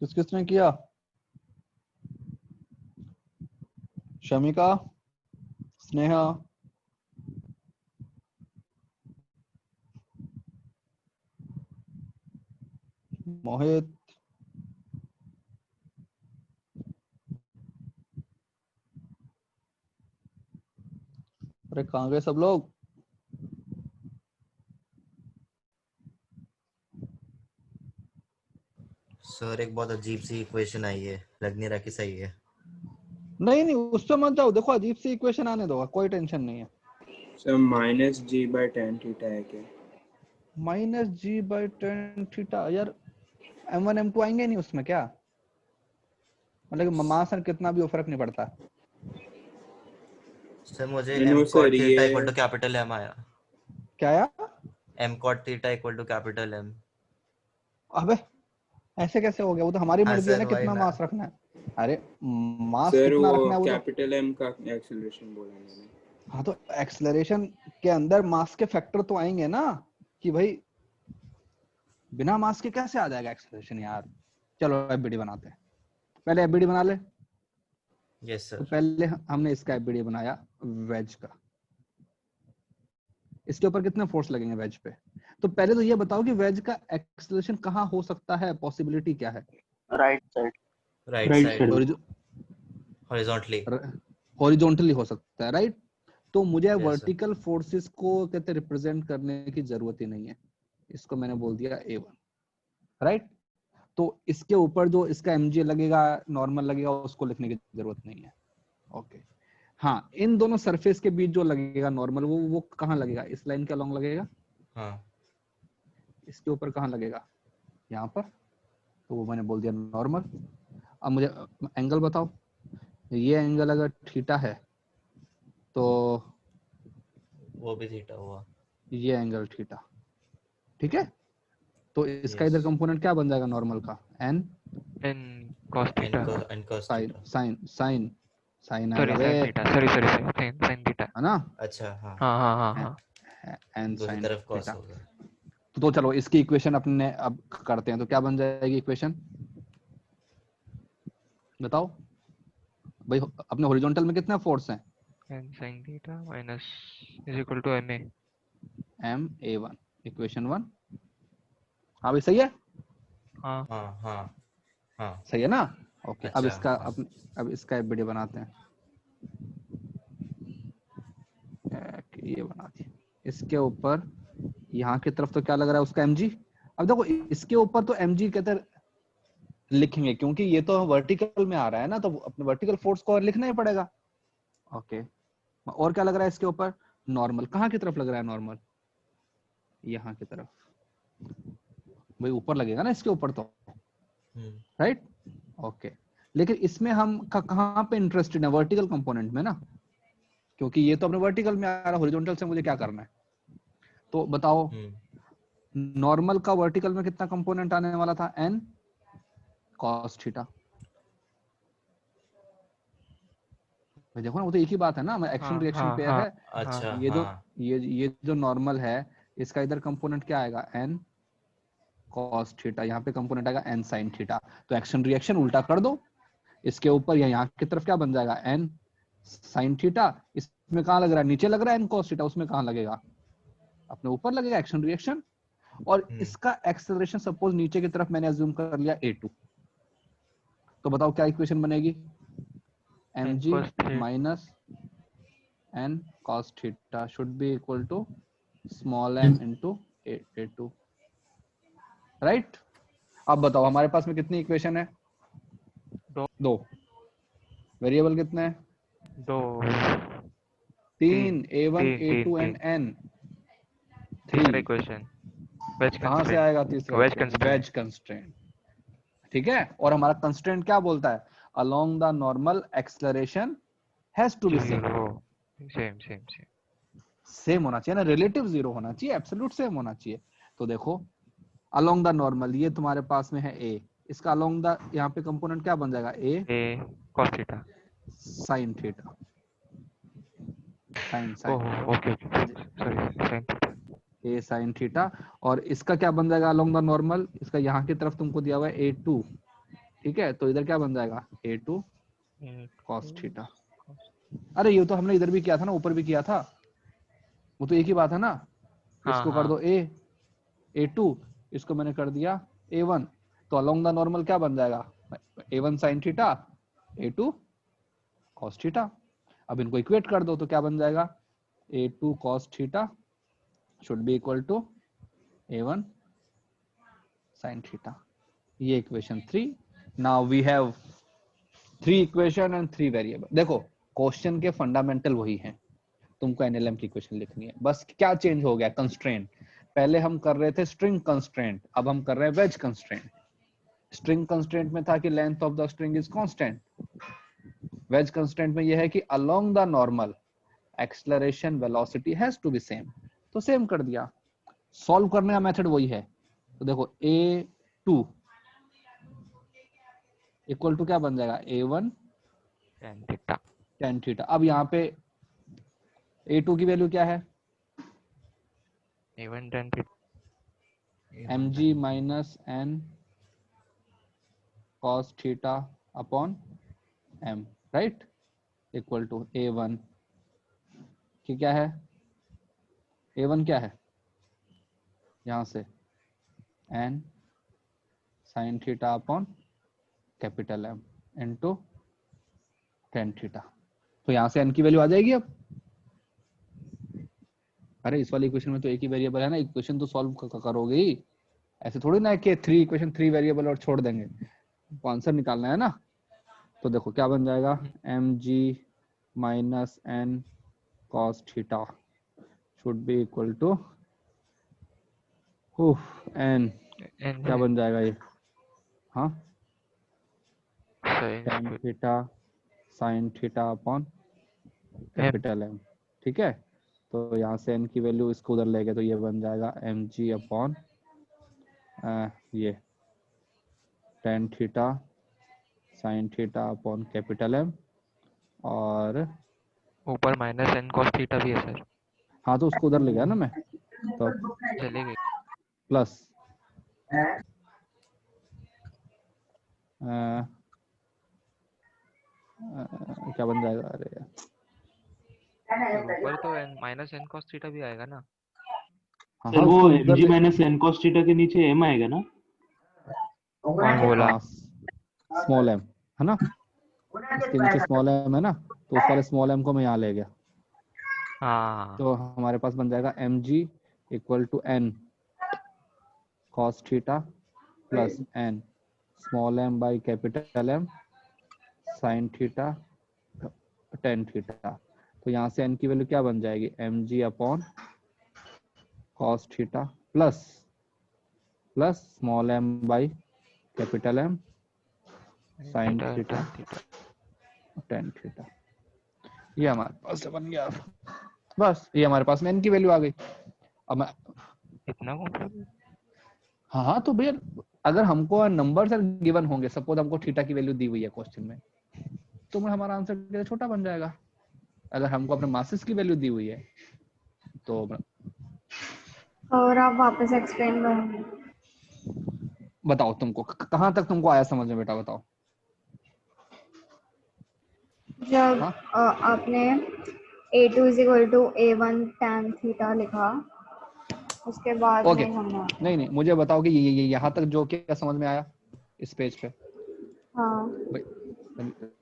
किस किसने किया? शमिका, स्नेहा, मोहित, अरे कहाँ गए सब लोग?
सर एक बहुत अजीब सी इक्वेशन आई है, लग नहीं रहा कि सही है।
नहीं नहीं उस पे मत जाओ, देखो अजीब सी इक्वेशन आने दो, कोई टेंशन नहीं है।
सर -g/tan थीटा है क्या?
-g/tan थीटा यार, m1 m2 आएंगे नहीं उसमें क्या? मतलब मास और कितना भी वो फर्क नहीं पड़ता।
सर मुझे
नहीं,
m
सर,
cot थीटा
ये-
इक्वल टू कैपिटल M आया।
क्या यार?
m cot theta equal to capital M।
अबे ऐसे कैसे हो गया? वो तो हमारी
हाँ
मर्जी है ना
सर, वही
कितना
ना।
मास रखना है। अरे मास
सर
कितना
वो
रखना है वो तो,
कैपिटल M का एक्सेलरेशन बोला मैंने।
हाँ तो एक्सेलरेशन के अंदर मास के फैक्टर तो आएंगे ना, कि भाई बिना मास के कैसे आ जाएगा एक्सेलरेशन यार। चलो एफबीडी बनाते हैं, पहले एफबीडी बना ले।
यस
तो
सर।
पहले हमने इसका एफबीडी बनाया वेज का। इसके ऊपर कितने फोर्स लगेंगे वेज पे? तो पहले तो ये बताओ कि वेज का एक्सेलरेशन कहाँ हो सकता है, पॉसिबिलिटी क्या है?
Right side.
Right
Right
side,
side.
Horizontally.
Horizontally हो सकता है, राइट। तो मुझे
Yes, sir.
वर्टिकल फोर्सेस को कहते रिप्रेजेंट करने की जरूरत ही नहीं है, इसको मैंने बोल दिया A1, राइट। तो इसके ऊपर जो इसका mg लगेगा, नॉर्मल लगेगा, उसको लिखने की जरूरत नहीं है। ओके हाँ, इन दोनों सरफेस के बीच जो लगेगा नॉर्मल, वो कहाँ लगेगा? इस लाइन के अलोंग लगेगा।
हाँ।
इसके ऊपर कहाँ लगेगा? यहाँ पर, तो वो मैंने बोल दिया नॉर्मल। अब मुझे एंगल बताओ, ये एंगल अगर थीटा है तो
वो भी थीटा हुआ।
ये एंगल थीटा, ठीक है। तो इसका
Yes.
इधर कंपोनेंट क्या बन जाएगा नॉर्मल का? n
cos
n
theta.
cos
sine
theta.
Sine sine
Sorry,
आएगा
sin
बे,
theta. Sorry, sin theta.
है ना?
अच्छा हाँ,
हाँ.
n
दूसरी
साइन
तरफ cos
थीटा।
होगा।
तो चलो इसकी इक्वेशन अपने अब करते हैं, तो क्या बन जाएगी इक्वेशन बताओ भाई। अपने हॉरिजॉन्टल में कितने फोर्स हैं?
n sin theta minus is equal to ma.
ma1, equation 1। हाँ भाई सही है,
हाँ.
हाँ।
सही है ना? ओके अब
अच्छा,
इसका
हाँ।
अब इसका वीडियो बनाते हैं। ये बना दिया। इसके ऊपर यहाँ की तरफ तो क्या लग रहा है उसका mg। अब देखो इसके ऊपर तो mg कहते लिखेंगे, क्योंकि ये तो वर्टिकल में आ रहा है ना, तो अपने वर्टिकल फोर्स को और लिखना ही पड़ेगा। ओके और क्या लग रहा है इसके ऊपर? नॉर्मल। कहाँ की तरफ लग रहा है नॉर्मल? यहाँ की तरफ। भाई ऊपर लगेगा ना इसके ऊपर तो, राइट। ओके लेकिन इसमें हम कहाँ पे इंटरेस्टेड है? वर्टिकल कंपोनेंट में ना, क्योंकि ये तो अपने वर्टिकल में आ रहा है, हॉरिजॉन्टल से मुझे क्या करना है? तो बताओ नॉर्मल का वर्टिकल में कितना कंपोनेंट आने वाला था? n cos theta. देखो ना वो तो एक ही बात है ना, एक्शन रिएक्शन पेयर है।
अच्छा
ये जो ये जो नॉर्मल है, इसका इधर कंपोनेंट क्या आएगा? n cos थीटा, यहाँ पे कंपोनेंट आएगा n sin थीटा। तो एक्शन रिएक्शन उल्टा कर दो, इसके ऊपर या यहाँ की तरफ क्या बन जाएगा? n sin theta. इसमें कहाँ लग रहा है? नीचे लग रहा है n cos थीटा, उसमें कहाँ लगेगा? अपने ऊपर लगेगा एक्शन रिएक्शन। और इसका एक्सेलरेशन सपोज नीचे की तरफ मैंने अज्यूम कर लिया a2, तो बताओ क्या इक्वेशन बनेगी? mg minus n cos theta should be equal to small m into a2, right. अब बताओ हमारे पास में कितनी इक्वेशन है? दो। वेरिएबल कितने हैं? तीन, a1 a2 and n।
तीसरा इक्वेशन
कहाँ से आएगा तीसरा? वेज कंस्ट्रेंट, ठीक है। और हमारा कंस्ट्रेंट क्या बोलता है? along the normal acceleration has to be same होना चाहिए ना, रिलेटिव जीरो होना चाहिए, एब्सोल्यूट सेम होना चाहिए। तो देखो along the normal, ये तुम्हारे पास में है a, इसका along the यहाँ पे कंपोनेंट क्या बन जाएगा? a
cos theta
sin theta, sin
okay sorry sin theta।
A sine theta, और इसका क्या बन जाएगा अलोंग द नॉर्मल, इसका यहाँ की तरफ तुमको दिया हुआ है A2, ठीक है, तो इधर क्या बन जाएगा A2 cos थीटा। अरे ये तो हमने इधर भी किया था ना, ऊपर भी किया था, वो तो एक ही बात है ना। इसको कर दो A2, इसको मैंने कर दिया A1, तो अलोंग द नॉर्मल क्या बन जाएगा A1 sin theta A2 cos theta. अब इनको इक्वेट कर दो तो क्या बन जाएगा A2 cos theta should be equal to A1 sin theta. ये equation 3। Now we have 3 equation and 3 variable. देखो क्वेश्चन के फंडामेंटल वही हैं, तुमको एनएलएम की इक्वेशन लिखनी है, बस क्या चेंज हो गया कंस्ट्रेंट। पहले हम कर रहे थे स्ट्रिंग कंस्ट्रेंट, अब हम कर रहे हैं वेज कंस्ट्रेंट। स्ट्रिंग कंस्ट्रेंट में था कि length of the string is constant, wedge constraint में यह है कि along the normal acceleration velocity has to be same, तो सेम कर दिया। सॉल्व करने का मेथड वही है, तो देखो A2 इक्वल टू क्या बन जाएगा A1 tan थीटा। अब यहाँ पे A2 की वैल्यू क्या है
A1 tan theta
mg minus n cos theta upon m, right, equal to A1 की क्या है, A1 क्या है यहाँ से n sin theta upon capital M into tan theta. तो यहाँ से n की वैल्यू आ जाएगी अब। अरे इस वाली इक्वेशन में तो एक ही वेरिएबल है ना, इक्वेशन तो सॉल्व करोगे ही, ऐसे थोड़ी ना है कि 3 इक्वेशन 3 वेरिएबल और छोड़ देंगे, तो आंसर निकालना है ना। तो देखो क्या बन जाएगा mg minus n cos theta should be equal to n, क्या बन जाएगा ये, हाँ tan theta sin theta upon capital M, ठीक है। तो यहाँ से n की वैल्यू इसको उधर ले गए तो ये बन जाएगा mg अपॉन ये tan theta sin theta upon capital M, और
ऊपर माइनस n cos थीटा भी है सर।
हाँ तो उसको उधर ले गया ना मैं, तो
चले गए
प्लस क्या बन जाएगा, अरे
ऊपर तो माइनस n cos थीटा भी आएगा ना।
सर वो mg minus n cos theta के नीचे m आएगा ना,
बोला
स्मॉल m है ना, इसके नीचे स्मॉल m है ना, तो उस वाले स्मॉल m को मैं यहाँ ले गया,
हाँ
तो हमारे पास बन जाएगा mg equal to n cos theta plus n small m by capital M sin theta tan theta. तो यहाँ से n की वैल्यू क्या बन जाएगी mg upon cos theta plus small m by capital M sin theta tan theta. ये हमारे पास से बन गया, बस ये हमारे पास में n की वैल्यू आ गई। अब मैं
इतना कॉम्प्लेक्स,
हाँ तो भैया अगर हमको नंबर सर गिवन होंगे, सपोज हमको थीटा की वैल्यू दी हुई है क्वेश्चन में, तो हमारा आंसर कैसे छोटा बन जाएगा। अगर हमको अपने मासेस की वैल्यू दी हुई है तो
और आप वापस एक्सप्लेन करेंगे।
बताओ तुमको कहाँ तक तुमको आया समझ में बेटा, बताओ।
जब
हाँ?
आपने A2 is equal to A1 tan theta लिखा, उसके बाद
ओके
में हमने
नहीं मुझे बताओ कि ये यहाँ तक जो क्या समझ में आया इस पेज पे,
हाँ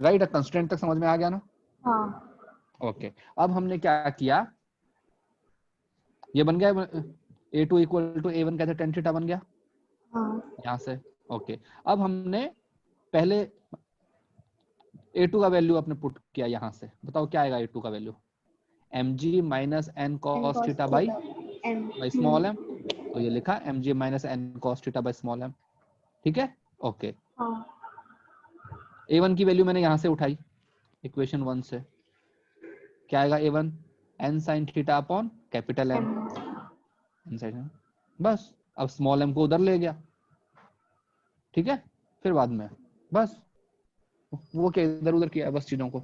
राइट, कंस्ट्रेंट तक समझ में आ गया ना।
हाँ
ओके अब हमने क्या किया, ये बन गया A2 इक्वल टू A1 कैसे tan थीटा बन गया
हाँ
यहाँ से। ओके अब हमने पहले A2 का वैल्यू अपने पुट किया यहाँ से, बताओ क्या आएगा A2 का value mg minus n cos theta by small m, तो ये लिखा mg minus n cos theta by small m, ठीक है। ओके A1 की वैल्यू मैंने यहाँ से उठाई इक्वेशन 1 से, क्या आएगा A1 n sin theta upon capital M, बस अब स्मॉल m को उधर ले गया, ठीक है। फिर बाद में बस वो क्या इधर उधर किया बस चीजों को,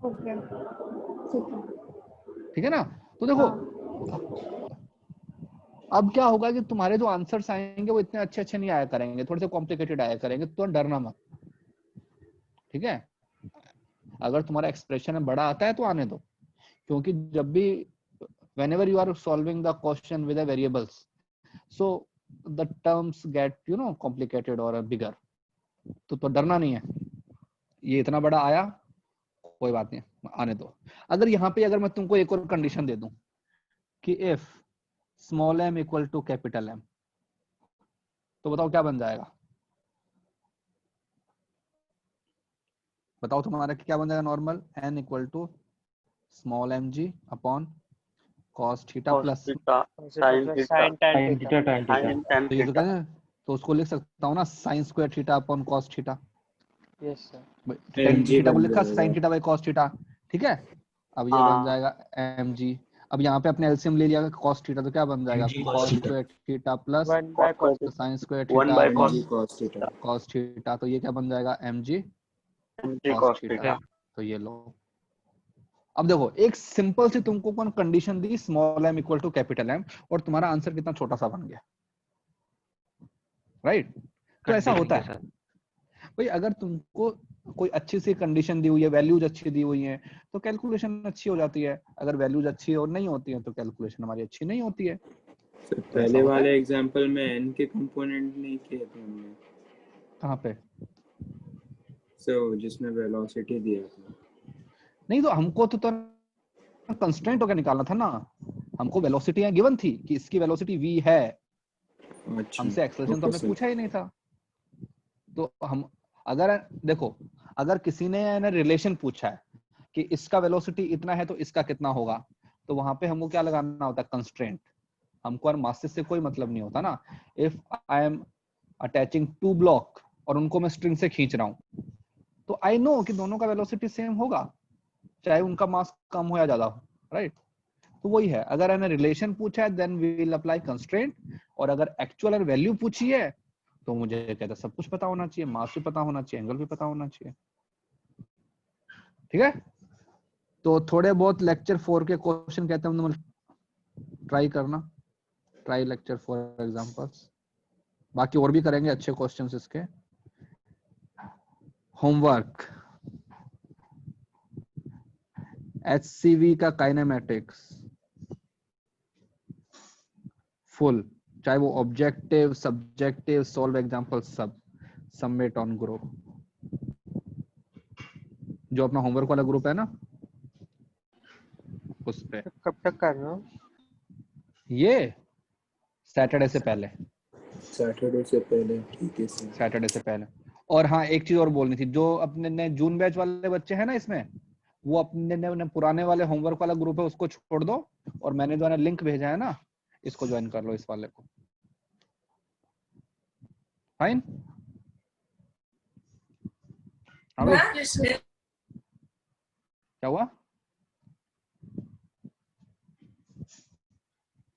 ओके
ठीक है ना। तो देखो अब क्या होगा कि तुम्हारे जो आंसर्स आएंगे वो इतने अच्छे अच्छे नहीं आया करेंगे, थोड़े से कॉम्प्लिकेटेड आया करेंगे, तो डरना मत, ठीक है। अगर तुम्हारा एक्सप्रेशन में बड़ा आता है तो आने दो, क्योंकि जब भी whenever you are solving the question with the variables, so the terms get complicated or bigger, तो डरना नहीं है। ये इतना बड़ा आया कोई बात नहीं, आने दो। अगर यहाँ पे अगर मैं तुमको एक और कंडीशन दे दूं कि if small m equal to capital M, तो बताओ क्या बन जाएगा? बताओ तुम्हारा क्या बन जाएगा? Normal n equal to small M G upon cos theta plus
sin theta
तो उसको लिख सकता हूँ ना sin square theta upon cos theta.
Yes sir,
tan
mg
theta को
बन
लिखा
जाएगा।
sin theta by cos theta, ठीक है। अब ये बन जाएगा mg। अब यहाँ पे अपने एलसीएम ले लिया cos थीटा, तो क्या बन जाएगा? cos square theta plus sin square theta cos theta, तो ये क्या बन जाएगा? mg cos theta. तो ये लो। अब देखो एक सिंपल सी तुमको कौन कंडीशन दी, small m equal to capital M, और तुम्हारा आंसर कितना छोटा सा बन गया, राइट? तो ऐसा होता है भाई, अगर तुमको कोई अच्छी सी कंडीशन दी हुई है, वैल्यूज अच्छी दी हुई है, तो कैलकुलेशन अच्छी हो जाती है। अगर वैल्यूज अच्छी और नहीं होती है तो कैलकुलेशन हमारी अच्छी नहीं होती है।
सर पहले वाले एग्जांपल में n के कंपोनेंट नहीं किए थे हमने।
कहाँ पे?
सो जिसमें वेलोसिटी दिया था।
नहीं तो हमको तो कंस्ट्रेंट होकर निकालना था ना। हमको वेलोसिटी गिवन थी कि इसकी वेलोसिटी v है, हमसे एक्सेलरेशन तो हमने पूछा ही नहीं था। तो हम अगर देखो, अगर किसी ने रिलेशन पूछा है कि इसका वेलोसिटी इतना है तो इसका कितना होगा, तो वहां पे हमको क्या लगाना होता है? कंस्ट्रेंट। हमको और मासेस से कोई मतलब नहीं होता ना। If I am attaching to block और उनको मैं स्ट्रिंग से खींच रहा हूं, तो आई नो कि दोनों का वेलोसिटी सेम होगा, चाहे उनका मास कम हो या ज्यादा हो, राइट? तो वही है, अगर मैंने रिलेशन पूछा है then we will apply constraint, और अगर एक्चुअल वैल्यू पूछी है तो मुझे कहता सब कुछ पता होना चाहिए, मास भी पता होना चाहिए, एंगल भी पता होना चाहिए, ठीक है। तो थोड़े बहुत लेक्चर 4 के क्वेश्चन कहते हैं ट्राई करना, ट्राई लेक्चर 4 एग्जांपल्स, बाकी और भी करेंगे अच्छे क्वेश्चंस इसके। होमवर्क, HCV का काइनेमेटिक्स फुल, चाहे वो ऑब्जेक्टिव, सब्जेक्टिव, सॉल्व एग्जांपल, सब सबमिट ऑन ग्रुप। जो अपना होमवर्क वाला ग्रुप है ना, उस पे।
कब तक कर रहे हो
ये? सैटरडे से पहले।
सैटरडे से पहले, ठीक है सर।
सैटरडे से पहले। और हाँ, एक चीज और बोलनी थी, जो अपने ने जून बैच वाले बच्चे हैं ना इसमें, वो अपने ने पुराने वाले होमवर्क वाला ग्रुप है उसको छोड़ दो, और मैंने जो है लिंक भेजा है ना, इसको ज्वाइन कर लो, इस वाले को। फाइन? क्या हुआ?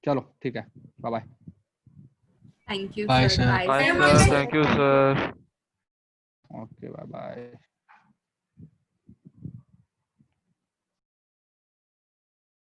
चलो ठीक है, bye bye.
Thank you
Bye,
sir.
sir.
Bye
Bye,
sir.
sir. Thank you, sir.
Okay, bye bye.